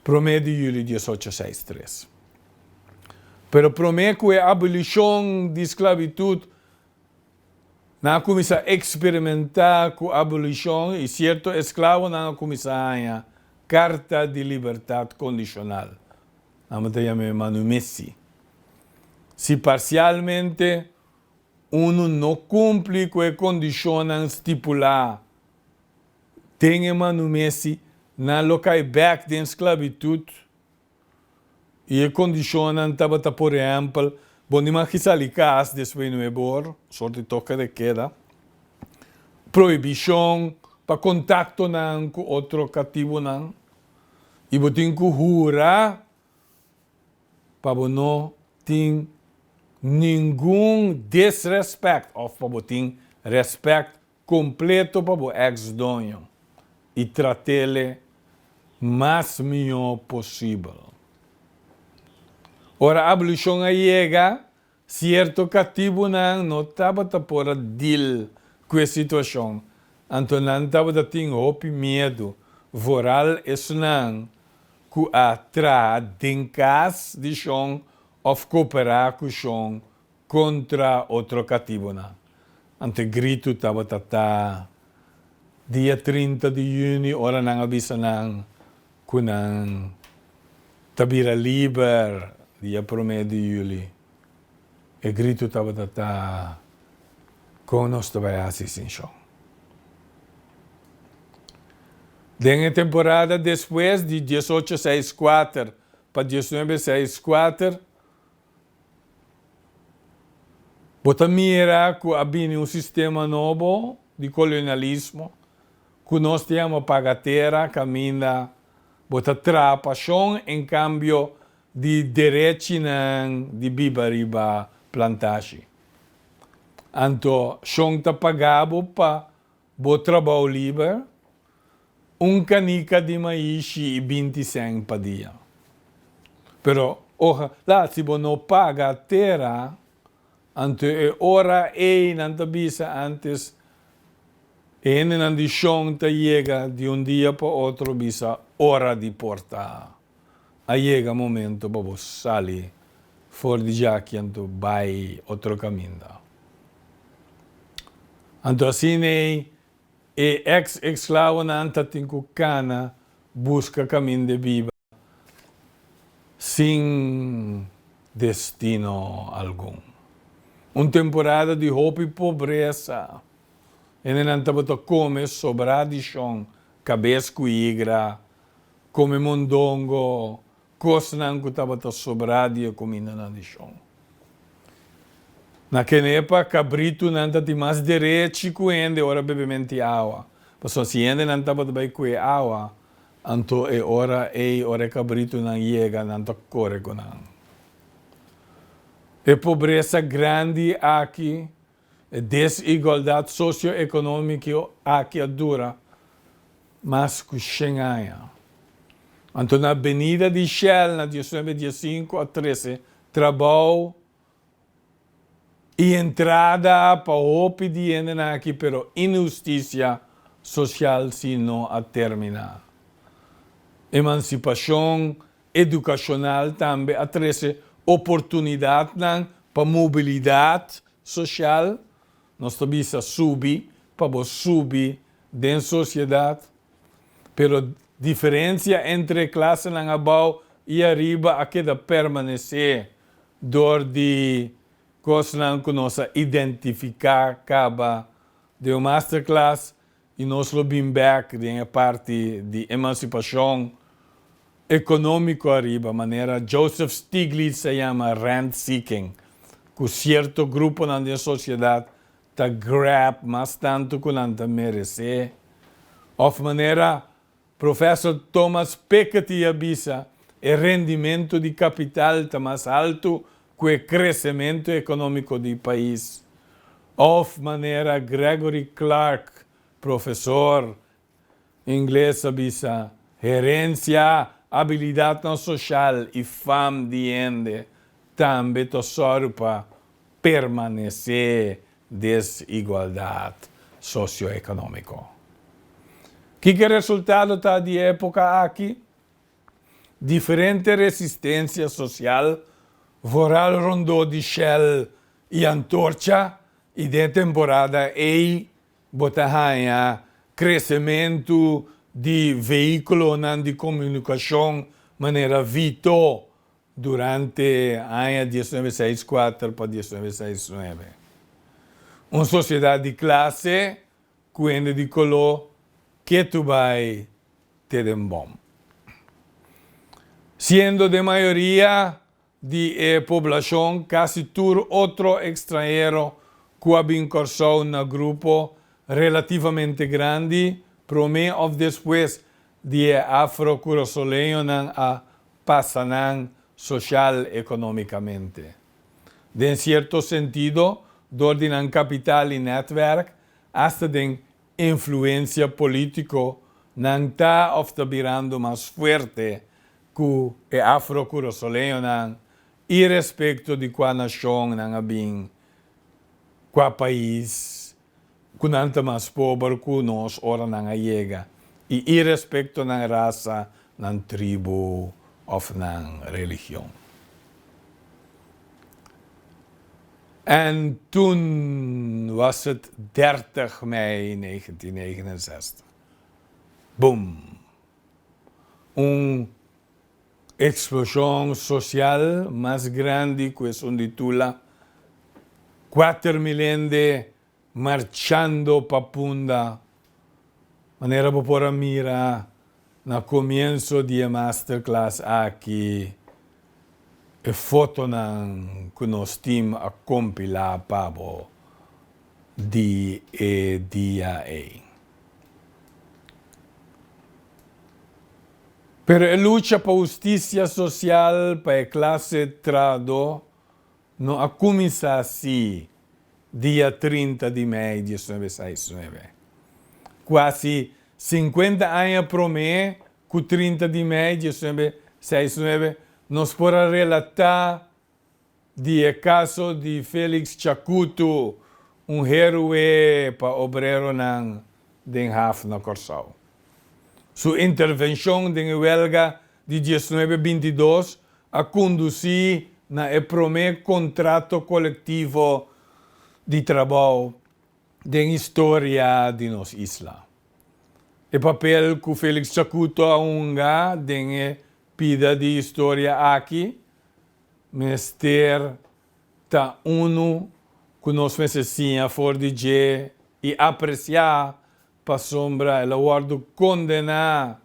1 de julho de 1863. Pero prometo que a abolição de esclavitud não começa a experimentar com a abolição e certo escravo não começa a carta de liberdade condicional. Não te chama Manu Messi. Se parcialmente uno não cumpre com as condições estipuladas, tem Manu Messi na local back de esclavitud e a condicionam estava, por exemplo, bom, imagina cas después no ebor, sorte toque de queda, proibição para contacto não com outro cativo não, e botin que jura para não ter nenhum desrespeito, ou para botin respeito completo para o ex-dono e tratá-lo mais melhor possível. Ora, a abolição chega, certo cativo não estava por deal com a situação. Então não estava tendo medo. Voral isso não, que atrás de casa de chão ou cooperar com o chão contra outro cativo não. Então grito estava dia 30 de junho, ora não avisa não, que não tabira livre. Dia 1 de julho, o grito estava com nós também assim chão. Dengue temporada depois de 1864 para 1964, bota mira que havia sistema novo de colonialismo, que nós temos pagatera, caminha, bota trapa chão, em cambio de direito de biba plantagem. Então, chão está pagado para o trabalho livre, canica de maíz e 25 por dia. Pero, lá, se você não paga a terra, então é hora não bisa antes, não de chão chega de dia para outro, bisa hora de portar. Aí chega o momento para você sair fora de Jaqui e vai outro caminho. Então assim, ex-escravo não tem que cana busca caminho de vida sem destino algum. Uma temporada de roupa e pobreza. Ele não estava comer sobrar de chão, cabeça coigra, come mondongo, coisa não que estava sobrado e comida na de chão. Naquela época, cabrito não tinha mais direito que ainda ora bebimento água. Porque se ainda não estava bem com água, então é hora cabrito não chega, não corre com não. É pobreza grande aqui, é desigualdade socioeconômica aqui é dura, mas que chega. Então, na Avenida de Shell, na 1915 a 13, trabalho e entrada para o pedido aqui, pero injustiça social se não a terminar. Emancipação educacional também a 13, oportunidade para mobilidade social, nós também subir, para subir dentro da sociedade, pero diferença entre classe na abaixo e arriba a queda permanecer dor de coisa que nós identificar acaba de uma masterclass e nós lobbying back de parte de emancipação econômica arriba, maneira Joseph Stiglitz se chama rent seeking, que certo grupo na sociedade está grab mais tanto que não está merecer, of maneira Professor Thomas Piketty avisa o rendimento de capital está mais alto que o crescimento econômico do país. Of maneira Gregory Clark, professor inglês, avisa Herência, habilidade não social e fama de ende também tesouro para permanecer desigualdade socioeconômica. Que resultado está de época aqui? Diferente resistência social, voral rondou de Shell e antorcha, e de temporada ei botahanha crescimento de veículo de comunicação maneira vito durante a 1964 para 1969. Uma sociedade de classe, quando de color, que tu vai ter bom. Sendo de maioria de população, quase todo outro estrangeiro que incorporou no grupo relativamente grande, promê ou depois de afro-curosoleño a passar social economicamente. De certo sentido, door een capital e netwerk, hasta de influência político, não está of virando mais forte que o afro-curosoleño e respeito de qual nação não bem, qual país, que não está mais pobre que nós, ora não chega, e respeito na raça, na tribo ou na religião. En toen was het 30 mei 1969. Boom. Uma explosão social mais grande que es un titula 4 milhões de marchando para Punda. Maneira para mira no começo de masterclass aqui. E foto que nós temos a compilar para dia. Pero a luta para justiça social para a classe trado não a começar assim, dia 30 de maio de 1969. Quase 50 anos para mim, que 30 de maio de 1969, nos podemos relatar do caso de Félix Chacuto, herói para obreiro na Den Haag na Curaçao. Sua intervenção na huelga de 1922 a conduzir na primeiro contrato coletivo de trabalho da história de nossa isla. O papel que Félix Chacuto aunga tem pida de história aqui, mister ta uno que nós necessitamos for de e apreciar para sombra el awardo condenar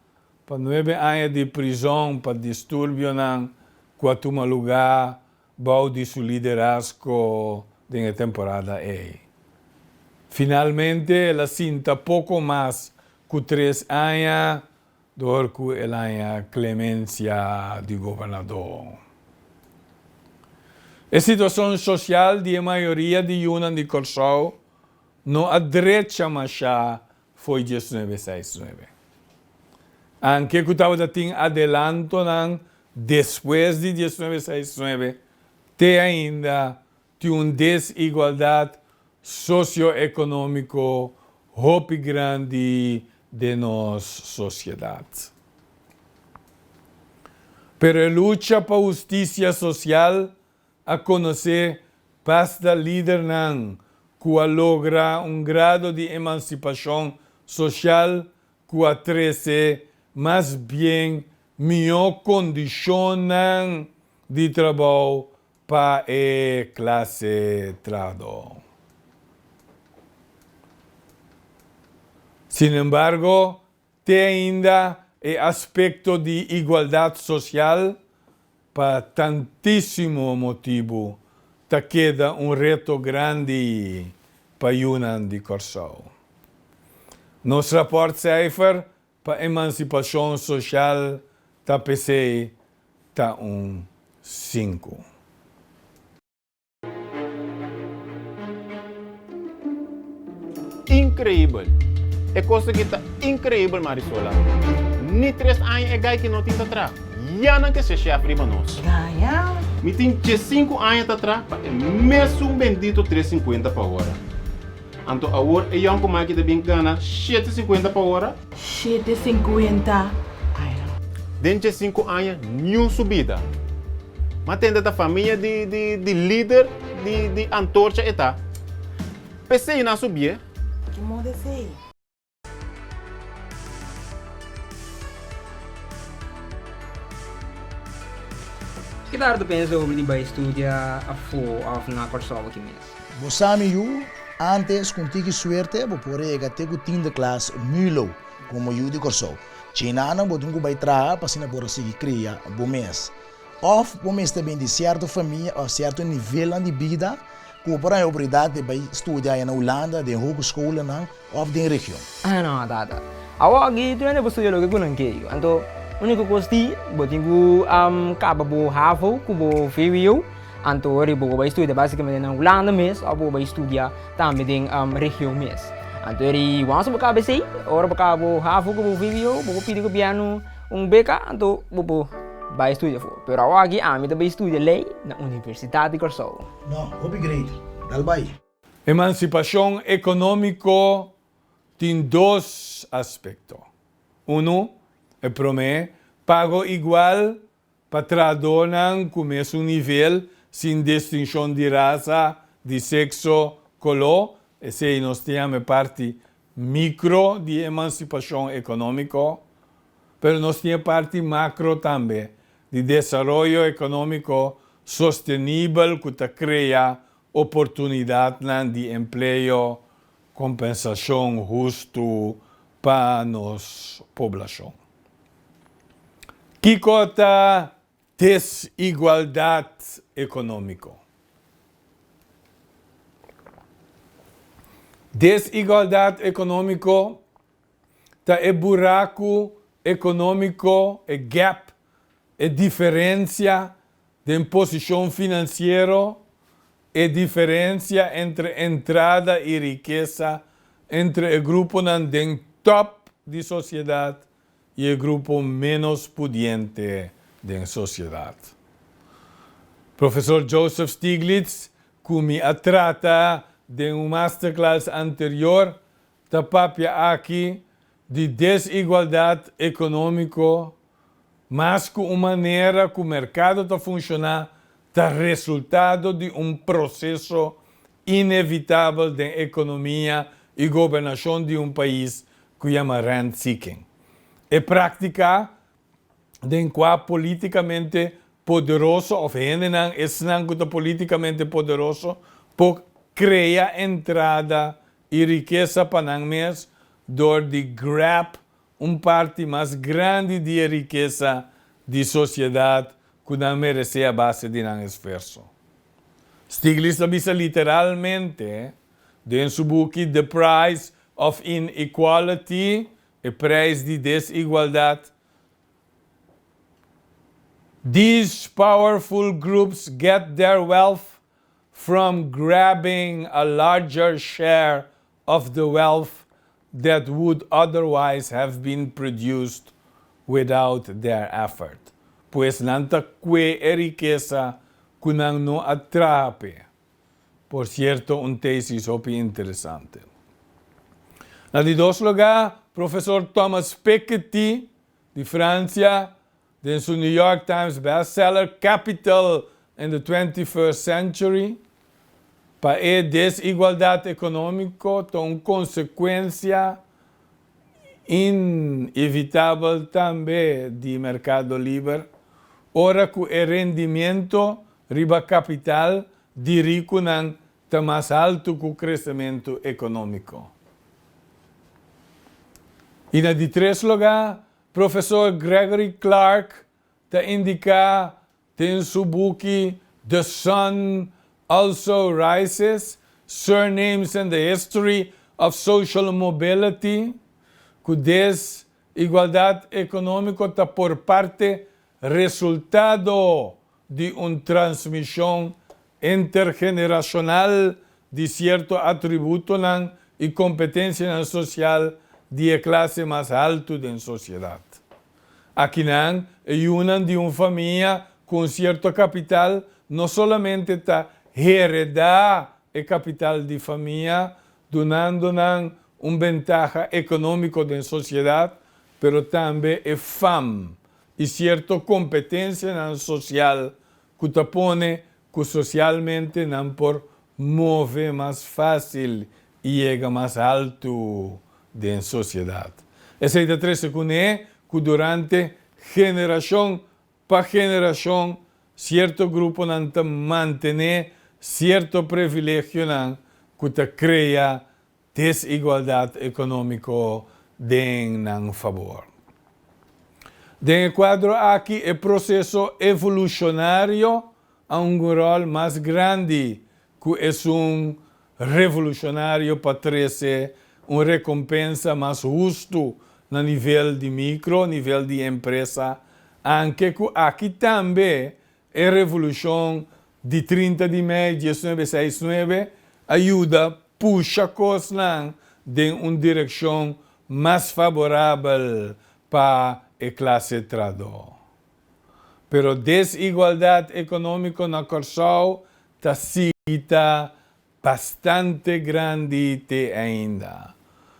para 9 anos de prisão para distúrbio na quatuma lugar bau de seu liderazgo na temporada E. Finalmente, ela sinta pouco mais que 3 anos door que ela clemência de governador. A situação social de maioria de Yunnan de Curaçao não adrecha mais foi 1969. Anche que estava tem adelanto depois de 1969, tem ainda uma desigualdade socioeconômica muito grande de nossa sociedade. Pero a luta para a justiça social a conhecer basta líder que logra grado de emancipação social que atrece mais bem melhor condição de trabalho para a classe trabalhadora. Sin embargo, tem ainda o aspecto de igualdade social para tantíssimo motivo, que queda reto grande para Yunnan de Curaçao. Nosso rapport cijfer para emancipação social está PC está 5. Incrível. É coisa que está incrível, Marisola. Ni 3 anos é gai que não tinha atrás. Já não que se chefe riba nós. Gaya. Me tem 5 anos atrás, mesmo um bendito 3,50 por hora. Então, agora, eu não como que também ganha 7,50 por hora. 750. Ay, Dentro de 5 anos, nenhuma subida. Mas tem da família de líder de antorcha e tá. Pensei na subir. que mo desei. Que tal tu pensa sobre de vai estudar a fo of na Korsova aqui mesmo? Bosami you, antes contigo suerte, bo porega te go tinda class mulo, como you de corso. China não botungo vai tra para sina bora seguir cria bo mês. Of bo mês também de certa família ou certo nível de vida, que por a oportunidade de vai estudar na Holanda, de hogescholen nan of de região. Ah não, tá. Awak gitu kan bestu lo ke gunang ke. Anto único costi botingu caba bo havo cubo fevio. Anto ri bo vai estudar basicamente na Holanda mes, ou bo vai estudar também em região mes. Anto ri once bo cabe sei, ora bo cabo havo cubo fevio, bo pidi piano beca, anto bo vai estudar for. Pero awak aqui ami também estudar lei na Universidade de Korsova. Não, upgrade. Dalbai. Emancipação econômica tem dois aspectos. É promete pago igual para trabalhar com o mesmo nível, sem distinção de raça, de sexo, color. Esse nós temos parte micro de emancipação econômica, mas nós temos parte macro também, de desenvolvimento econômico sustentável que cria oportunidade de emprego, compensação justa para a nossa população. Que cota desigualdade econômica? Desigualdade econômica é buraco econômico, é gap, é diferença de posição financeira, é diferença entre entrada e riqueza entre o grupo de top de sociedade e o grupo menos pudiente da sociedade. Professor Joseph Stiglitz, que me trata de masterclass anterior, está papia aqui de desigualdade econômica, mas com uma maneira que o mercado está funcionando, está resultado de processo inevitável de economia e governação de país que chama rent seeking. É prática de qual politicamente poderoso, ou ainda é politicamente poderoso, por criar entrada e riqueza para nós, door de grab parte mais grande de riqueza de sociedade que não merece a base de um esforço. Stiglitz avisa literalmente, em seu book The Price of Inequality, o preço de desigualdade. These powerful groups get their wealth from grabbing a larger share of the wealth that would otherwise have been produced without their effort. Pues nanta que riqueza que não atrape. Por cierto, tesis super interessante. Na de dois lugar, professor Thomas Piketty, de França, de seu New York Times bestseller Capital in the 21st Century, para a desigualdade econômica, tem consequência inevitável também de mercado livre, ora que o rendimento riba capital de rico não está mais alto que o crescimento econômico. E na de três lugar, professor Gregory Clark está indica em seu book The Sun Also Rises, Surnames and the History of Social Mobility, que desigualdade econômica está por parte resultado de transmissão intergeneracional de certo atributo e competência social de classe mais alta da sociedade. Aqui não, uma de uma família com certo capital, não somente está heredar o capital de família, dando uma ventaja econômica da sociedade, mas também é fama e certa competência social que te põe que socialmente não por mover mais fácil e chega mais alto da sociedade. Essa é a terceira coisa que durante geração para geração certo grupo não te mantém certo privilégio que te cria desigualdade econômica em favor. Dentro do quadro aqui é processo evolucionário a rol mais grande que é revolucionário para trazer uma recompensa mais justa no nível de micro, nível de empresa, anche que aqui também a revolução de 30 de maio de 1969 ajuda puxa coisas em uma direção mais favorável para a classe trabalhadora. Pero desigualdade econômica na Corsau está bastante grande ainda.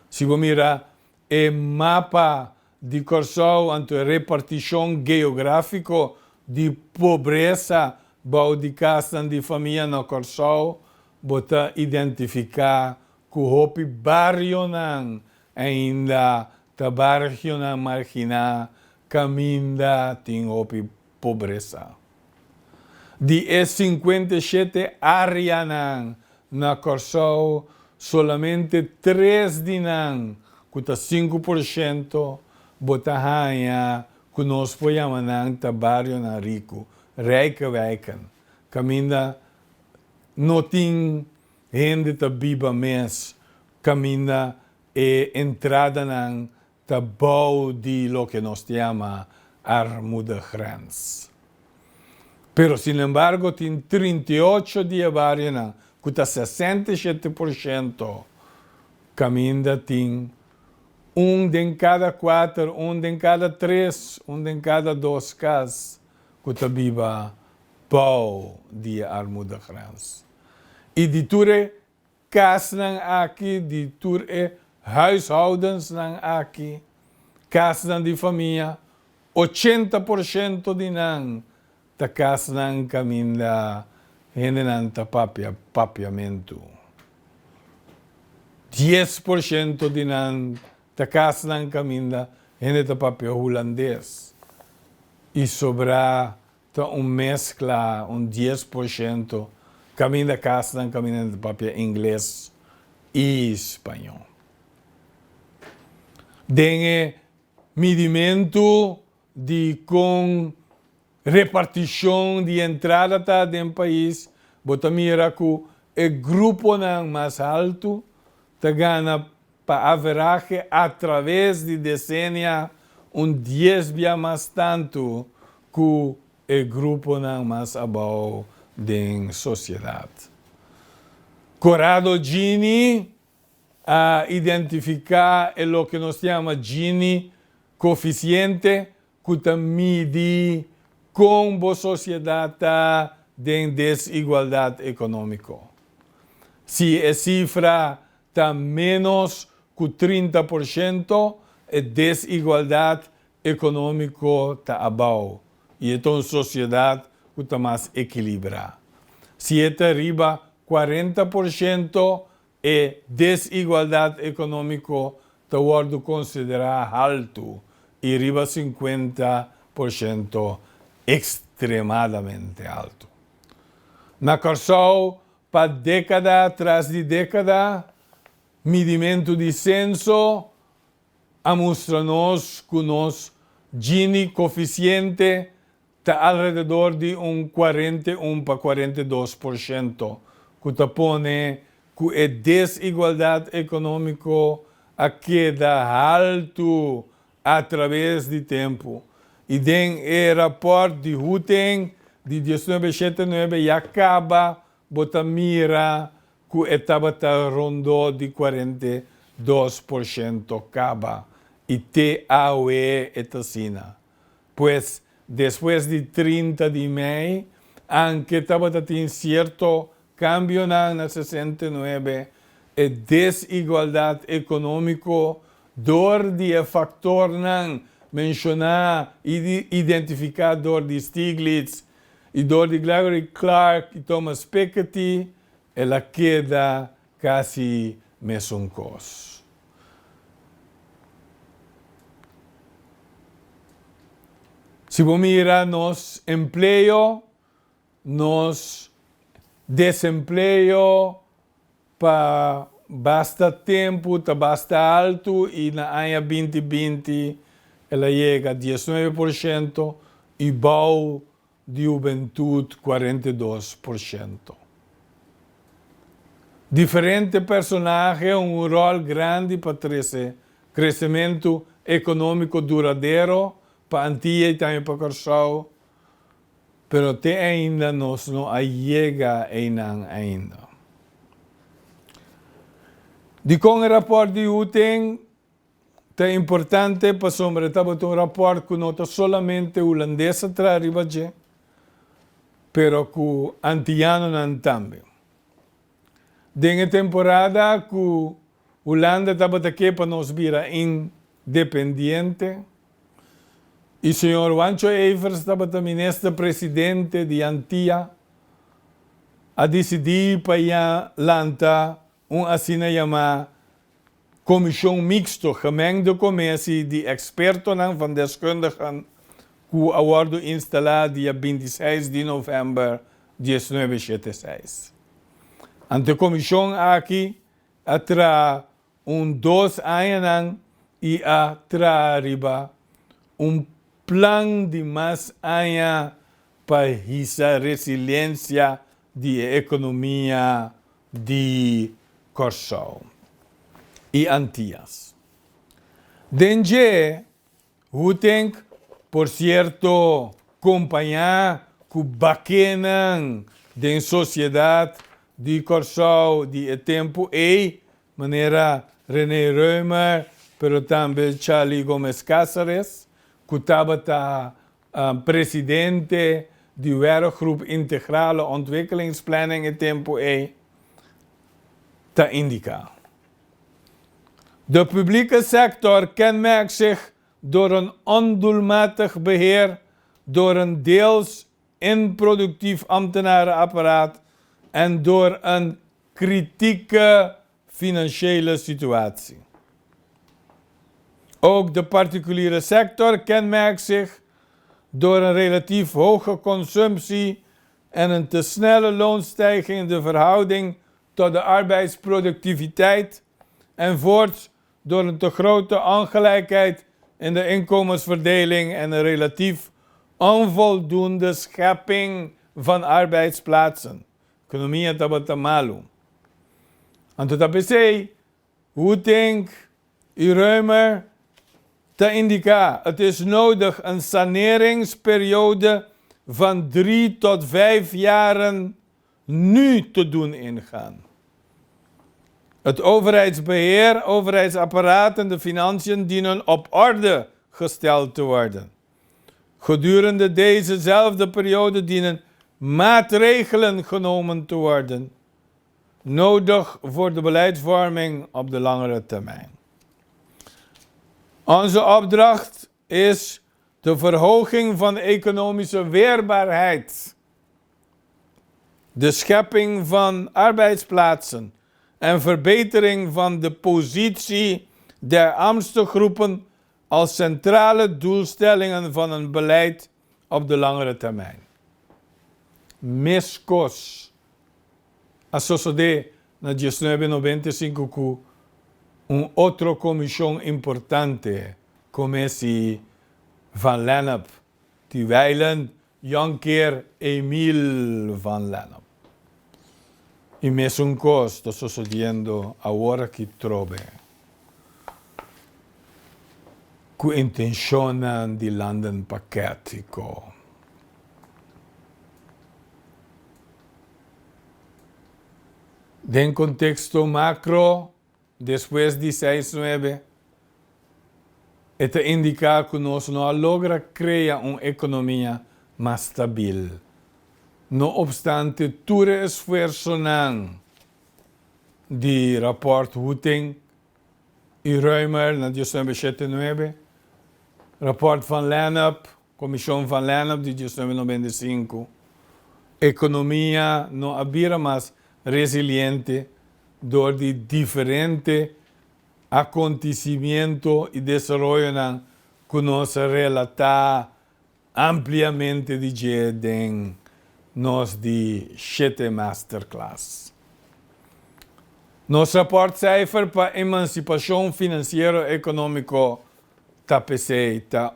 Se você mira o mapa de Corsau, a repartição geográfica de pobreza de casa de família na Corsau, você identificar que o bairro ainda está bairro marginal, caminha tem pobreza. De 57 áreas na Corsau, solamente 3 de que está 5%, botahanha, que nós podemos chamar bairro rico, Reykjavik, caminha, não tem gente que vive mais, caminha e entrada na tabau de lo que nós chamamos armuda grande. Pero, sin embargo, tem 38 de barrios que está 67%, caminha tem de cada 4, de cada 3, de cada 2 casas que está viva pau de armuda grande. E de ture casas aqui, de ture huishoudens aqui, casas de família, 80% de ta casa caminha ta papiamento. 10% de ta casa caminha ta papel holandês. E sobra mescla, 10% caminha casa caminha ta papel inglês e espanhol. Dengue medimento de com repartição de entrada do país, bota mira que o grupo mais alto te ganha para average através de decênia 10 vezes mais tanto que o grupo mais abaixo da sociedade. Corrado Gini a identificar o que nós chamamos Gini coeficiente que mide como a sociedade tem desigualdade econômica. Se a cifra está menos que 30%, a desigualdade econômica está abaixo. E então a sociedade está mais equilibrada. Se está arriba 40%, a desigualdade econômica está considerada alto. E arriba 50% extremadamente alto. Na Corsau, para década atrás de década, medimento de censo mostra-nos que nosso Gini coeficiente está alrededor de 41 para 42%, que te põe que a desigualdade econômica queda alto através do tempo. E tem o rapport de Huten de 1979 e acaba bota mira que estava rondou de 42% acaba. E TAOE é assim. pues después de 30 de mayo, aunque estaba en cierto cambio en el 69, desigualdad económico, door die factor nan mencionar e identificar door die Stiglitz e door die Gregory Clark e Thomas Piketty, ela queda quase mesmo cos. Se você mira nos emprego, nos desemprego para basta tempo, tá basta alto e na ano 2020 ela chega a 19% e bau de juventude 42%. Diferente personagem, rol grande para trazer crescimento econômico duradouro para Antilha e também para Curaçao, pero até ainda nós não chega ainda. De com o rapport de UTEN, é importante para sobretar um rapport que não somente holandesa traz arriba, pero que antillano não também. Dengue temporada que Holanda estava aqui para nós vira independente, e o senhor Juancho Evers estava também ministro-presidente de Antilla, a decidir para lançar assina chamada Comissão Mixto, gemengde commissie de expertos van deskundigen, que wordt installado dia 26 de novembro de 1976. Ante comissão aqui, atra 2 anos e atra arriba plan de mais anos para essa resiliência de economia de Curaçao e Antillas. Dengue, Hutenk, por certo, acompanhar que bacana da sociedade de Curaçao de tempo e maneira René Reumer, pero também Charlie Gomes Cáceres, que estava presidente do Werkgroep Integrale Ontwikkelingsplanning in tempo e te indica. De publieke sector kenmerkt zich door een ondoelmatig beheer, door een deels improductief ambtenarenapparaat en door een kritieke financiële situatie. Ook de particuliere sector kenmerkt zich door een relatief hoge consumptie en een te snelle loonstijging in de verhouding tot de arbeidsproductiviteit en voorts door een te grote ongelijkheid in de inkomensverdeling en een relatief onvoldoende schepping van arbeidsplaatsen. Economia tabatamalu. En tot dat hoe denk u ruimer te indica, het is nodig een saneringsperiode van 3 tot 5 jaren nu te doen ingaan. Het overheidsbeheer, overheidsapparaat en de financiën dienen op orde gesteld te worden. Gedurende dezezelfde periode dienen maatregelen genomen te worden, nodig voor de beleidsvorming op de langere termijn. Onze opdracht is de verhoging van de economische weerbaarheid, de schepping van arbeidsplaatsen en verbetering van de positie der armste groepen als centrale doelstellingen van een beleid op de langere termijn. Mescos. A sociedade na 1995 com outra comissão importante, como esse Van Lennep, die wijlen Jonker Emil Van Lennep. E mesmo costo sto succedendo agora que trobe. Cu intencionan di landen pacchettico. En contexto macro, después de 6-9, Este indica que nós não logra criar uma economia mais stabil. No obstante, todo esforço de rapport Hutting e Ruimer na 1979, rapport van Lennep, Comissão van Lennep de 1995, economia não havia mais resiliente door die diferente acontecimiento y desarrollo que nos relata ampliamente de nos di 7 masterclass. Nos rapportcijfer para emancipação financeiro-econômico TAPC está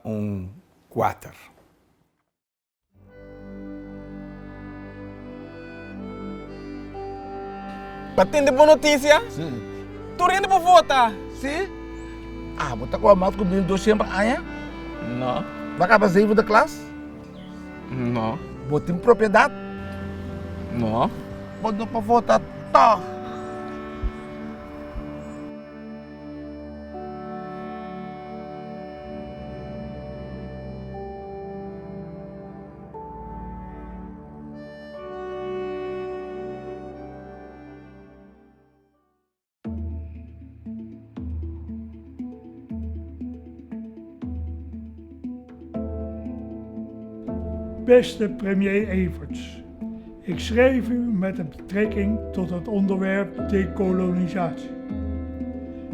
4. Batendo boa notícia? Sim. Tô indo para votar. Sim? Ah, botar com a malta com o sempre amanhã? Não. Vai acabar saindo da classe? Não. Botar em propriedade? Não. Botar para votar, tá. Beste premier Everts, ik schreef u met een betrekking tot het onderwerp dekolonisatie.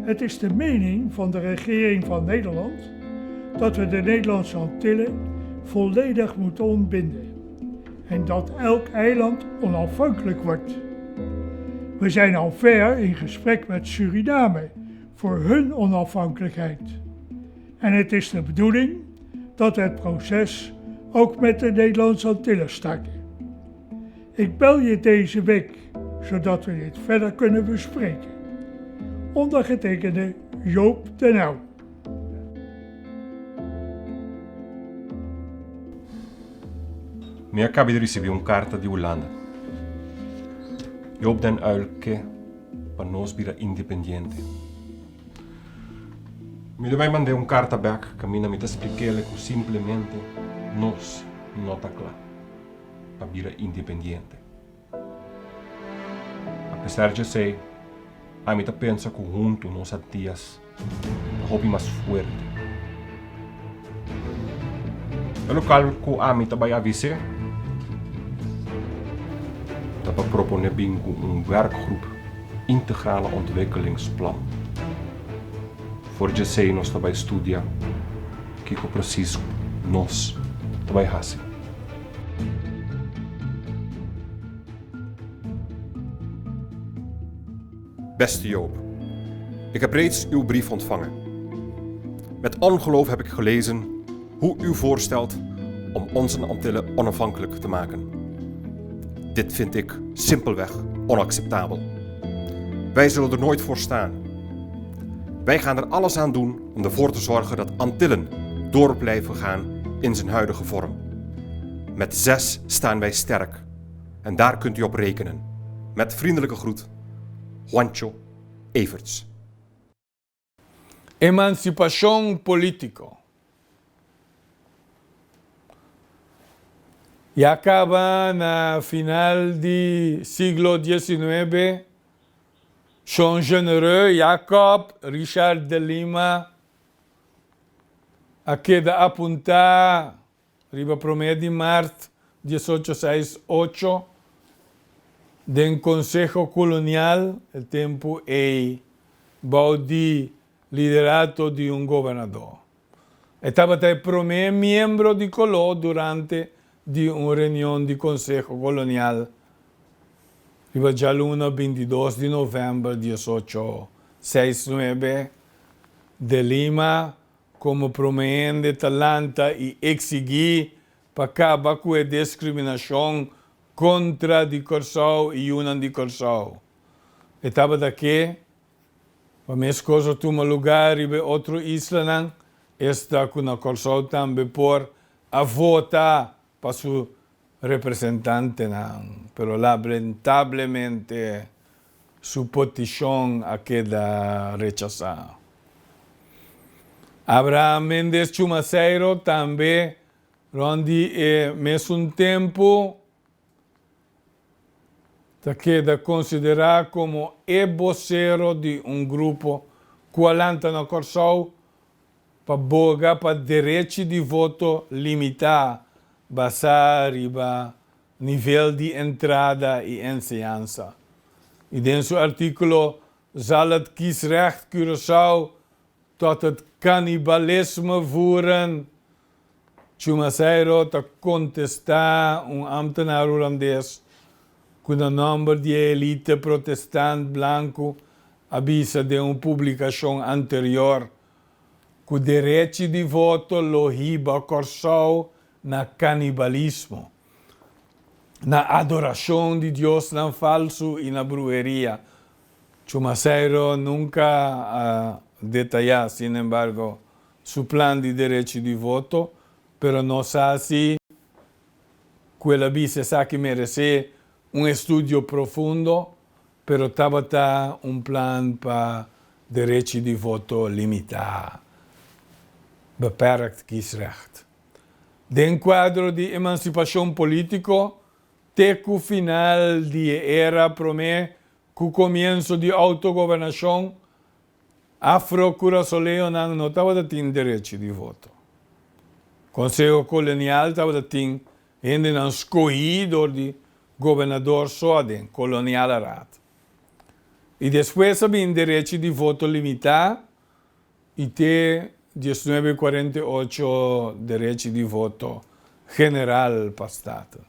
Het is de mening van de regering van Nederland dat we de Nederlandse Antillen volledig moeten ontbinden en dat elk eiland onafhankelijk wordt. We zijn al ver in gesprek met Suriname voor hun onafhankelijkheid. En het is de bedoeling dat het proces ook met de Nederlandse Antillen starten. Ik bel je deze week, zodat we dit verder kunnen bespreken. Ondergetekende Joop den Uyl. Eu acabei de receber uma carta de Holanda. Joop den Uyl quer para nós virar independente. Me vai mandar uma carta back que me explicar que simplesmente nós não está claro para virar independente. Apesar de ser, a mim pensa que junto nós dias hobby mais forte. O local que a mim vai avisar dat we proponen een werkgroep integrale ontwikkelingsplan. Voor je sei nós daarbij studia, kiko precies nós daarbij hassen. Beste Joop, ik heb reeds uw brief ontvangen. Met ongeloof heb ik gelezen hoe u voorstelt om onze Antillen onafhankelijk te maken. Dit vind ik simpelweg onacceptabel. Wij zullen er nooit voor staan. Wij gaan er alles aan doen om ervoor te zorgen dat Antillen door blijven gaan in zijn huidige vorm. Met 6 staan wij sterk. En daar kunt u op rekenen. Met vriendelijke groet, Juancho Everts. Emancipação político. E acaba na final do século XIX, Jean Genereux, Jacob, Richard de Lima, a queda apuntar, riba promedio de março 1868, del Consejo Colonial, el tempo e baudi liderato de governador. Estava até primeiro membro de Coló durante de uma reunião do Conselho Colonial. Riba já luna 22 de novembro de 1869, de Lima, como promeende talanta e exigir para acabar com a discriminação contra de Corsau e Yunan de Corsau. Estava daqui, para mesma coisa, toma lugar e outro isla, está com a Corsau também por a votar para su representante, pero lamentablemente su petición queda rechazada. Abraham Mendes Chumaceiro também, onde é mesmo tempo, está queda considerar como vocero de grupo que alanta na Corsou para boga para direito de voto limitar, basar e nível de entrada e ensinança. E dentro do artigo, zal het kiesrecht Curaçao tot het cannibalisme voeren. Chumaceiro te contestar ambtenaar holandês com o número de elite protestante blanco avisa de publicação anterior que o direito de voto lo hiba Corsou na canibalismo, na adoração de Deus não falso e na brujeria. Chumaceiro nunca detalhou, sin embargo, seu plano de direito de voto, pero não sabe se aquela visa sabe que merece estudo profundo, pero estava plano para direito de voto limitado, beperkt kiesrecht. De enquadro de emancipação político, teco final de era promete que o começo de autogovernação afro-curaçoleo não estava tendo direito de voto. O Conselho Colonial estava tendo ainda escolhido de governador só de colonial arado. E depois havia direito de voto limitado e até 1948 direito de voto general para o Estado.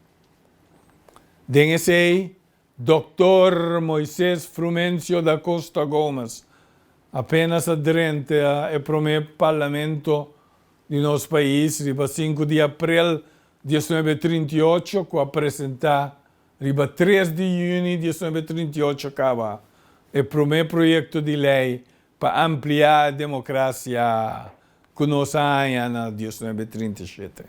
Desse Dr. Moisés Frumencio da Costa Gomes, apenas aderente ao primeiro parlamento de nosso país, riba 5 de abril de 1938, que apresentar riba 3 de junho de 1938, acaba o primeiro projeto de lei para ampliar a democracia que nós temos em 1937.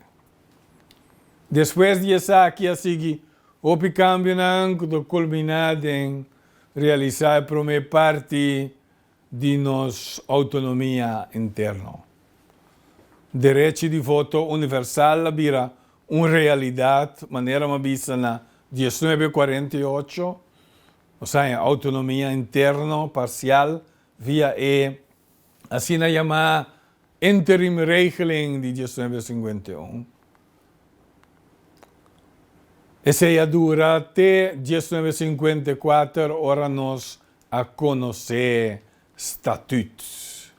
Depois de essa aqui a seguir, o cambio que culminado em realizar a primeira parte de nossa autonomia interna. Direito de voto universal vira uma realidade, maneira uma vista na 1948, ou seja, autonomia interna parcial via assim a chamada interim regeling de 1951. Essa já dura até 1954, ora nós a conhecer estatutos.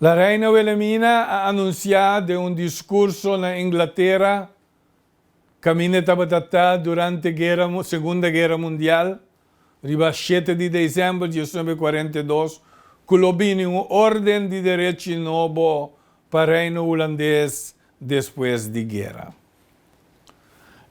A Rainha Wilhelmina a anunciado de discurso na Inglaterra, caminho estava durante a Segunda Guerra Mundial, riba 7 de dezembro de 1942, que obteve uma ordem de direito novo para o reino holandês depois da guerra.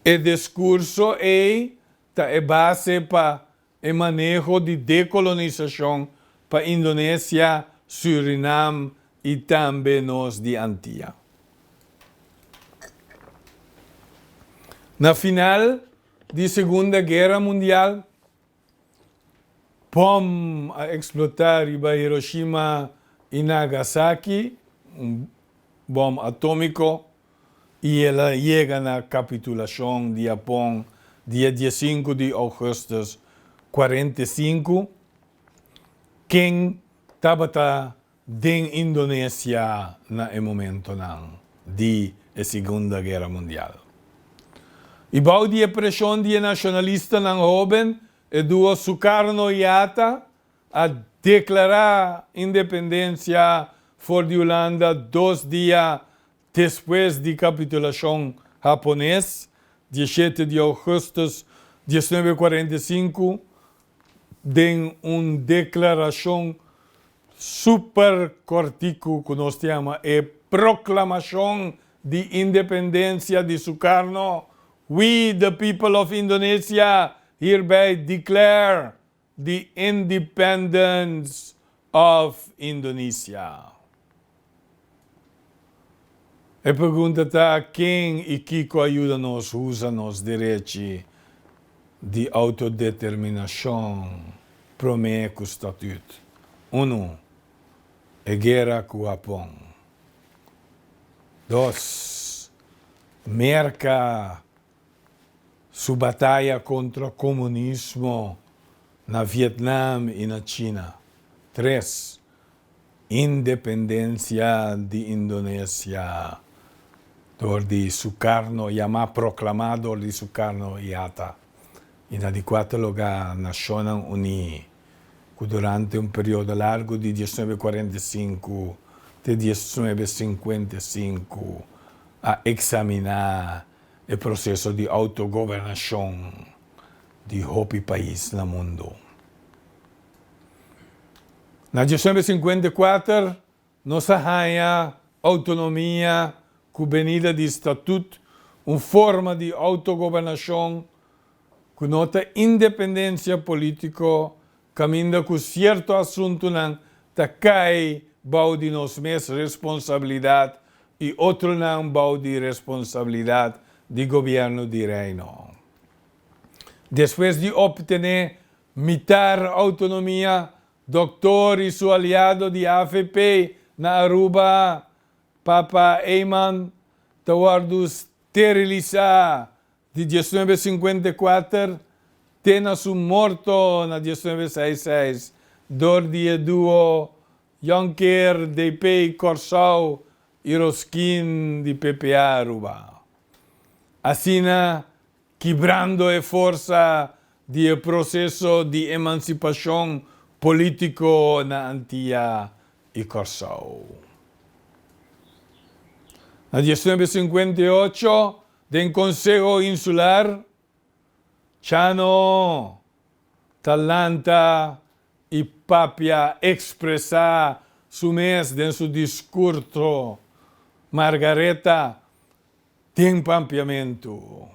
O discurso é a base para o manejo de decolonização para a Indonésia, Suriname e também nós de Antilha. Na final da Segunda Guerra Mundial, bom a explotar em Hiroshima e Nagasaki, bom atômico, e ela chega na capitulação de Japão dia 15 de agosto de 1945, quem estava em Indonésia no momento de Segunda Guerra Mundial. E bom dia pressão de nacionalista não jovem e do Sukarno Hatta a declarar independência for de Holanda 2 dias depois da capitulação japonesa, 17 de agosto de 1945, de uma declaração super cortico que nós chamamos a proclamação de independência de Sukarno. We, the people of Indonesia, hereby declare the independence of Indonesia. A pergunta está quem e que ajuda-nos usa nos direitos de autodeterminação promete o estatuto. 1. e guerra com o Japão. 2. Merca sua batalha contra o comunismo na Vietnã e na China. 3. Independência de Indonésia. Door di Sukarno, Yama proclamador di Sukarno Hatta. E na di quarto lugar, Nações Unidas, que durante um período largo de 1945 até 1955 a examinar o processo de autogovernação de hopi país no mundo. Na 1954, nós arranha autonomia cubenida de estatuto, uma forma de autogovernação que nota independência política, caminha com certo assunto não cai bau de nós mesmos responsabilidade e outro não bau de responsabilidade de governo de reino. Depois de obter mitar autonomia, doutor e seu aliado de AFP na Aruba, Papa Eyman, tawardo esterilizar de 1954, tena su morto na 1966, dor de duo Jonker DP Corsau e Roskin de PPA Aruba. Assina, quebrando a força do processo de emancipação político na Antilha e Corsau. Na 1958, del Conselho Insular, Chano, Talanta e Papia expressar su mes en su discurso, Margareta, tem papiamento.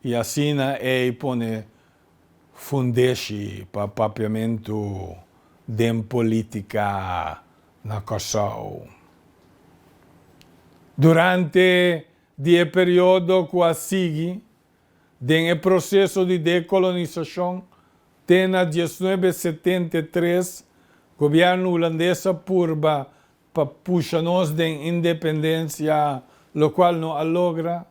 E assim ei pone fundeci para papiamento de política na Kosovo. Durante o período que a seguir, do processo de decolonização, tem na 1973, o governo holandês purba para puxar-nos de independência, o qual não logra,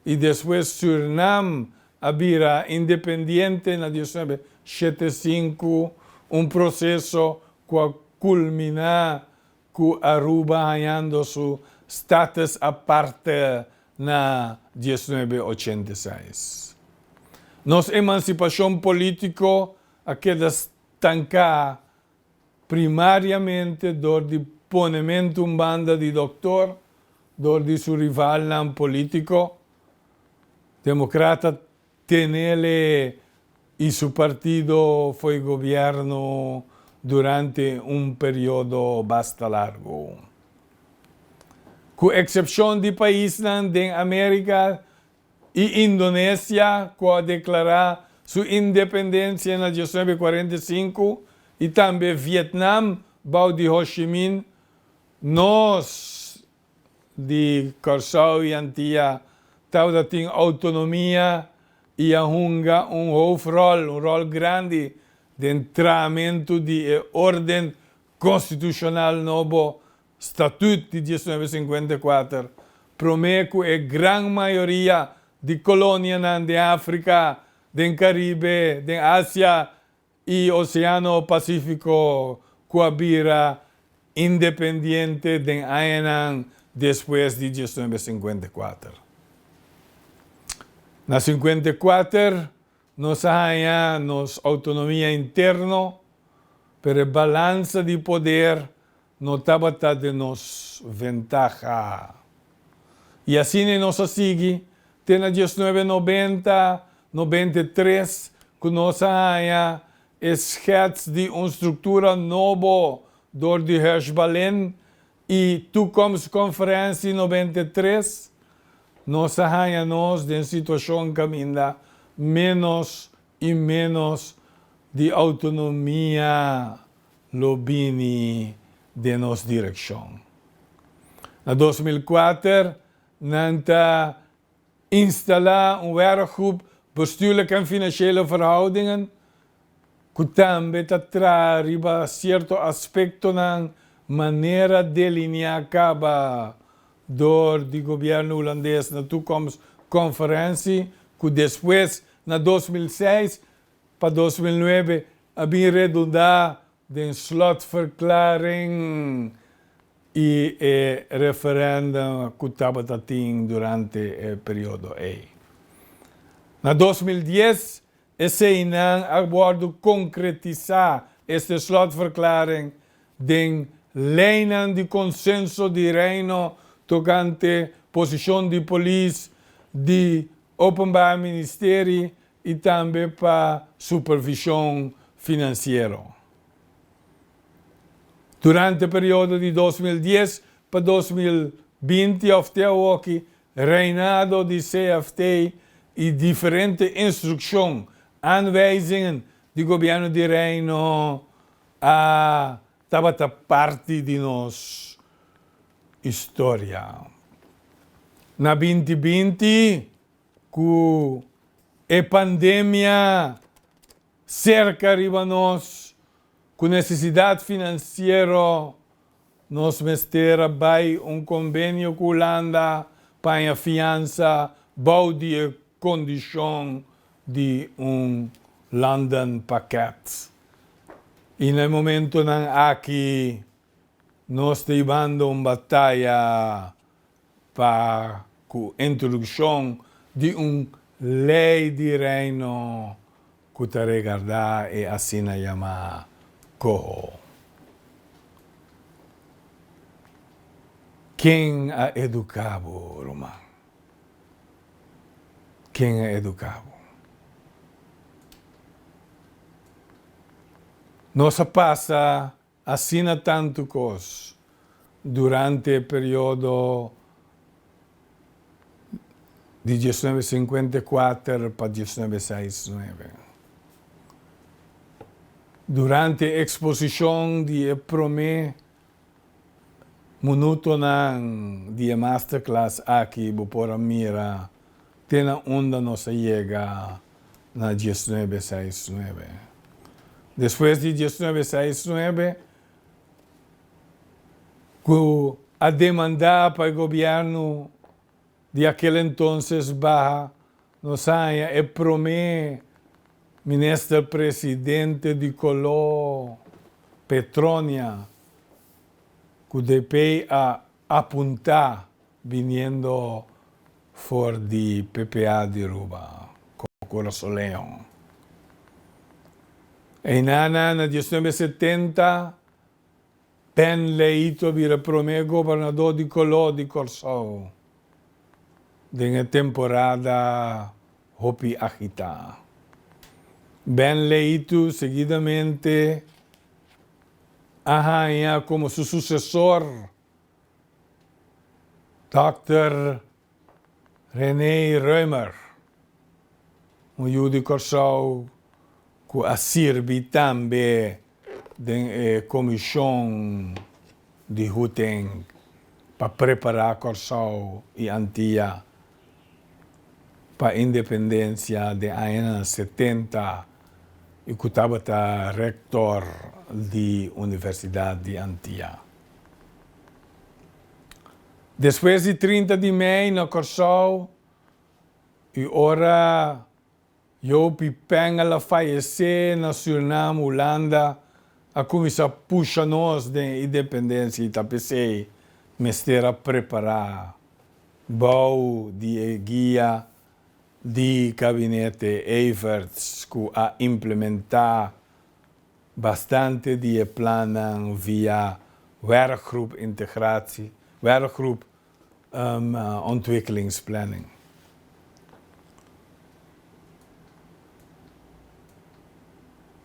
e depois Suriname abira independente na 1975, processo que culmina com Aruba ganhando su status aparte na 1986. Nossa emancipação política queda estancada primariamente do ponimento em banda de doutor, do seu rival político, democrata tenele e seu partido foi governo durante período bastante largo. Com exceção de países da América e Indonésia, que declarar sua independência em 1945, e também Vietnã, bau de Ho Chi Minh, nós de Corsau e Antilha temos autonomia e arrunga rol grande de entramento de ordem constitucional novo, Estatuto de 1954, promete que a grande maioria de colônias de África, do Caribe, da Ásia e Oceano Pacífico coabira independente de ANAN depois de 1954. Na 54, nós temos autonomia interna, para balança de poder, não estava de nos ventaja. E assim nós seguimos, até na 1990, 93, que nós temos esquetes de uma estrutura nova, do de Hirschbalen, e tu como conferência em 93, nós temos de situação caminha menos e menos de autonomia lobini de nossa direção. Na 2004, nanta instalar werkgroep bestuurlijke en financiële verhoudingen, que também traz certo aspecto ng maneira delineada door die governo holandês na toekomstconferentie, que depois, na 2006 para 2009, havia redundado de slotverklaring e referendum que estava durante o período aí. Na 2010, esse inang abordo concretizar esta slotverklaring de lijnen de consenso de reino tocante posição de polícia, de openbaar ministerie e também para supervisão financeira. Durante o período de 2010 para 2020, oftewel ook reinado de CFT e diferentes instruções, aanwijzingen do governo de reino estava parte de nossa história. Na 2020, com a pandemia cerca arriba nós, com necessidade financeira, nós mestera vai convênio com a Holanda para a fiança, bouw de condição de London paquete. E no momento aqui, nós estamos levando uma batalha para a introdução de lei de reino que está regardada e assim chama Coho. Quem a educado, Romão? Quem a educado? Nossa passa assina tanto coisa durante o período de 1954 para 1969. Durante a exposição de Promé, minuto de masterclass aqui, por mira, tem onde nós chega na 1969. Depois de 1969, a demandar para o governo de aquele entonces baja, nos haya e promé ministro presidente de Coló, Petronia, que depois a apuntar viniendo for de PPA de Aruba, Coração Leão. Em na 1970, Ben Leito vira promé governador de Coló de Corsão. De temporada hopi agita. Ben Leito seguidamente arranha como seu sucessor Dr. René Reumer, jude Corsau que a servi também de comissão de Huteng para preparar Corsau e Antilha para a independência de anos 70 e que estava rector da Universidade de Antilha. Depois de 30 de maio, na Corsau, e ora eu pipenga la falecer na Suriname, Holanda, a começar a puxar nós de independência e tapecei, mestera preparar, bau de guia de gabinete Everts que a implementar bastante de plannen via werkgroep integratie, werkgroep ontwikkelingsplanning.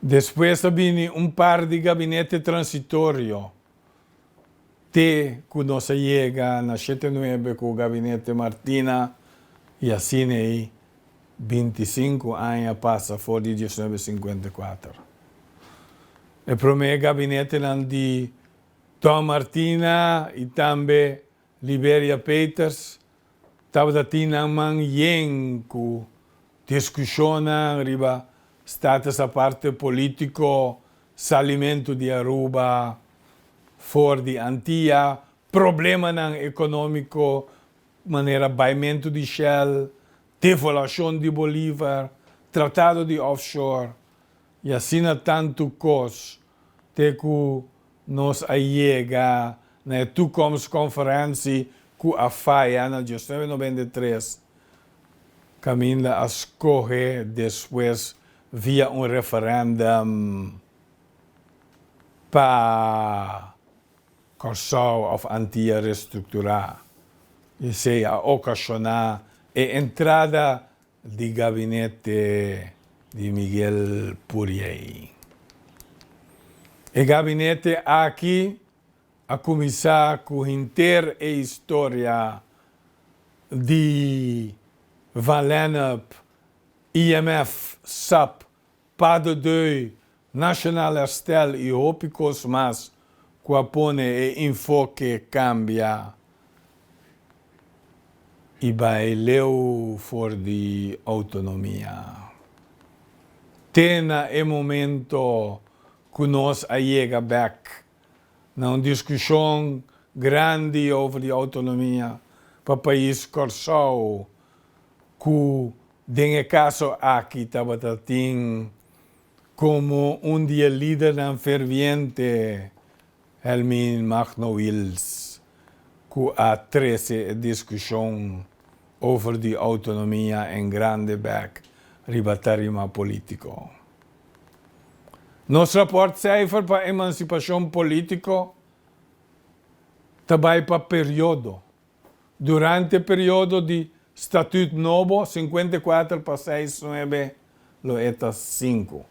Depois havia par de gabinete transitório, que nós chega na 79 com o gabinete Martina e assim aí 25 anos passa fora de 1954. O primeiro gabinete de Tom Martina e também Liberia Peters estava tendo manhã que discussão riba status a parte político, salimento de Aruba, for the Antilla, problema ng econômico, maneira baimento de Shell, devaluação de Bolívar, tratado de offshore, e assim tanto coisa, até que nos chega na toekomstconferentie que a FAIA, na 1993, caminha a escorrer depois via referendum para Curaçao of Antilla reestruturar. E se a ocasionar a entrada do gabinete de Miguel Purier. O gabinete aqui a começar com a história de VALENUP, IMF, SAP, PADO 2, National Herstel e Hópicos, mas quando o enfoque cambia e vai leu for de autonomia. Tem o momento que nós chega back na discussão grande over a autonomia para o país Curaçao, que tem caso aqui estava como dia líder ferviente Helmin Magno Wils, que há 13 discussão over a autonomia em grande back ribatarima político. Nosso rapport cijfer para a emancipação política também para período. Durante o período de Estatuto Novo, 54 para 69, lo eta 5.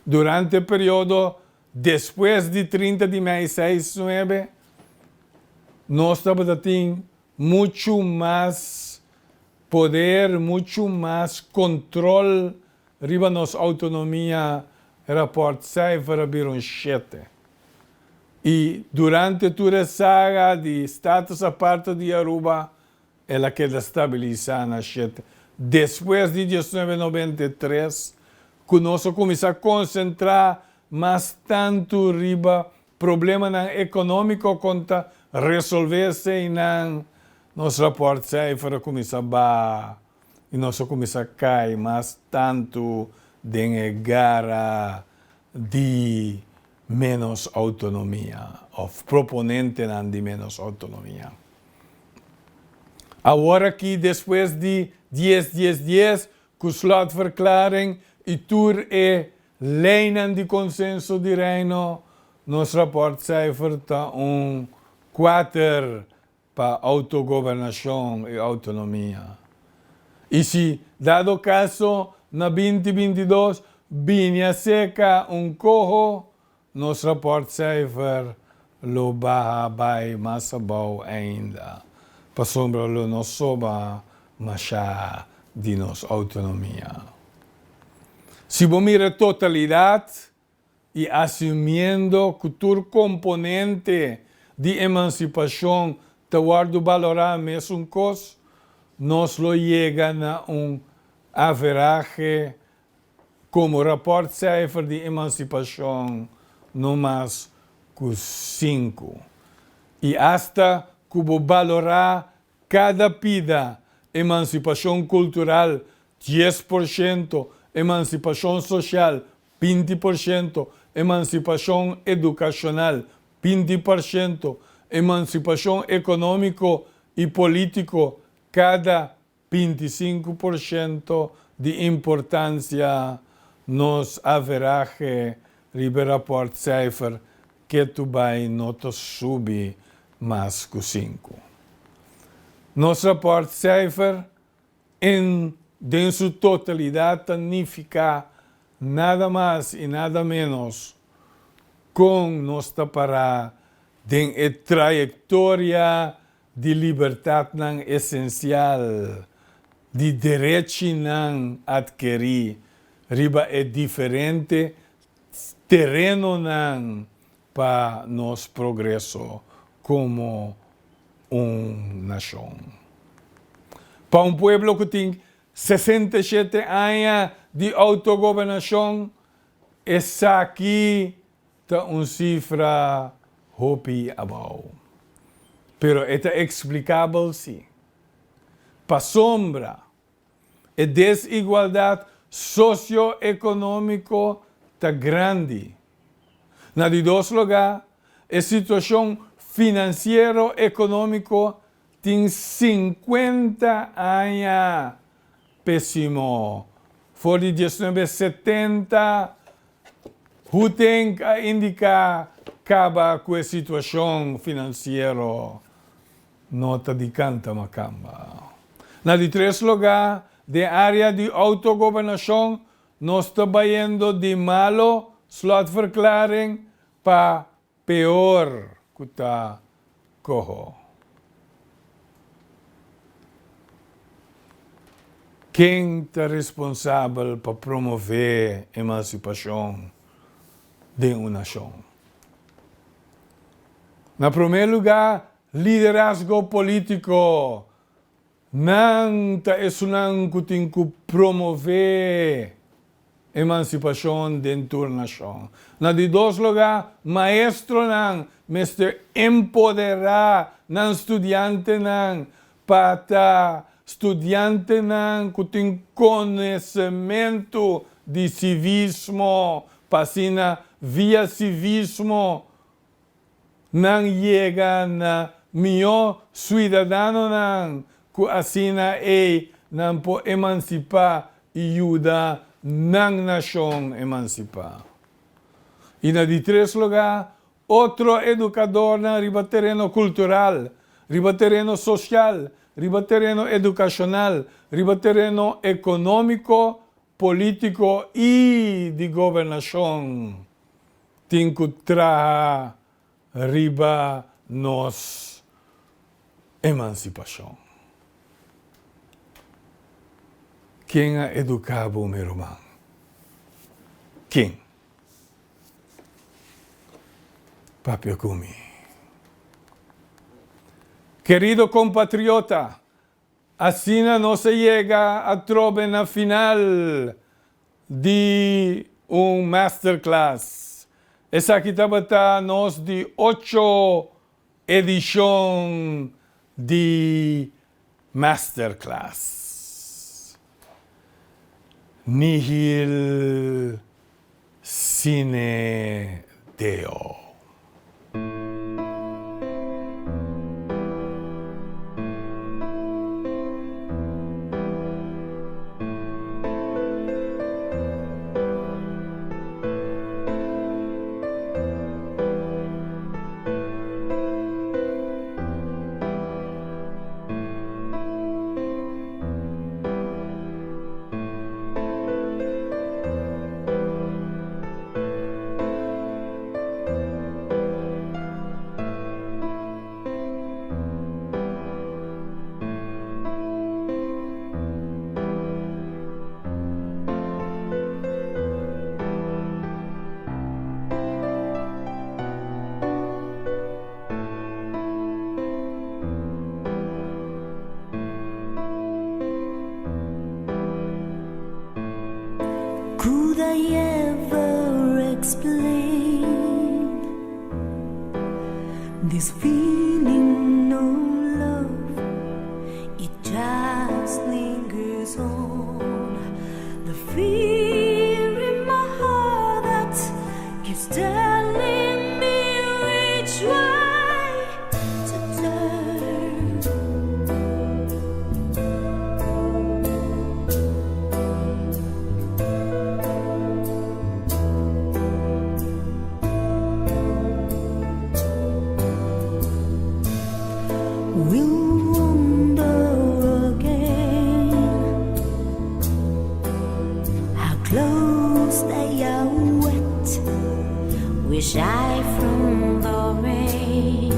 Durante o período depois de 30 de maio 69, nós temos muito mais poder, muito mais controle riba nossa autonomia. Rapport cijfer viram 7. E durante toda a saga de status a parte de Aruba, ela queda estabilizada na 7. Depois de 1993, que nós começamos a concentrar mais tanto riba problema econômico conta resolver-se e nosso rapport cijfer começa a baixar e nós começa a cair mais tanto de gara de menos autonomia, of proponente de menos autonomia. Agora que depois de 10, que o slotverklaring e tur lijn de consenso de reino, nosso rapport cijfer está 4 para autogovernação e autonomia. E se, dado caso, na 2022, vinha seca corro, nosso rapport cijfer lo vai mais abaixo ainda. Para sombra lo não soba mais de nossa autonomia. Se vos mira a totalidade e assumindo que todo componente de emancipação taward valorar mesmo coisa, nós lo chega na average como rapport cijfer de emancipação no mais que 5. E hasta que vou valorar cada pida, emancipação cultural 10%, emancipação social 20%, emancipação educacional 20%, emancipação econômico e político cada 25% de importância nos average ribe rapport cijfer que tu vai nota subir mais que 5. Nosso rapport cijfer em sua totalidade significa nada mais e nada menos com nossa para a trajetória de liberdade essencial, de direito adquirir, riba é diferente terreno para nosso progresso como nação. Para pueblo que tem 67 anos de autogovernação, essa aqui está cifra hopi abajo. Pero esta explicável sí. Pa sombra, a desigualdade socioeconômico tá grande. Na de dois lugares, a situação financeiro-econômico tem 50 anos péssimo. Voor de 1970, hoe tem que indicar acaba com a situação financeira nota de canta macamba. Na de três lugar, de área de autogovernação, nós estamos indo de malo slotverklaring para pior que está corro. Quem está responsável para promover a emancipação de uma nação? Na primeiro lugar, liderazgo político. Não está que tem que promover a emancipação dentro da nação. Na de dois lugares, maestro não, mas empoderar não estudante não, para estudante não que tem conhecimento de civismo, para assim, via civismo, não chega na melhor cidadão não, que assim não pode emancipar e ajudar na nação emancipar. E na de três lugar, outro educador na riba terreno cultural, riba terreno social, riba terreno educacional, riba terreno econômico, político e de governação. Tem que trazer riba nos emancipação. Quem a educava o meu irmão? Quem? Papi Kumi. Querido compatriota, assim não se chega a trobe na final de masterclass. Essa aqui está nós de 8 edição de masterclass. Nihil sine Deo. Could I ever explain this feeling of love? It just lingers on. The fear in my heart that keeps telling me which way to turn. We'll wonder again how close they are wet. Wish I from the rain,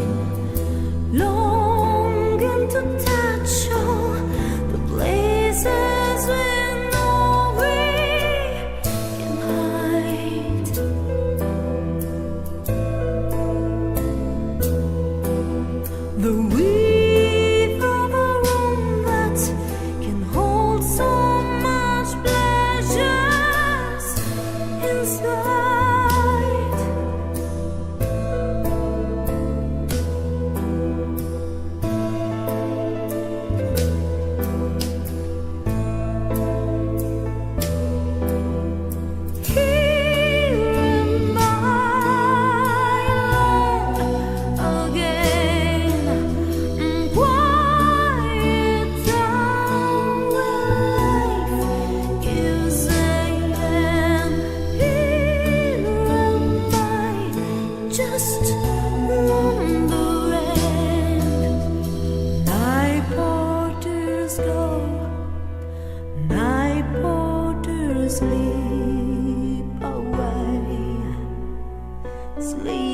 longing to touch all the places where no we can hide. The width of a room that can hold so much pleasures inside. sleep.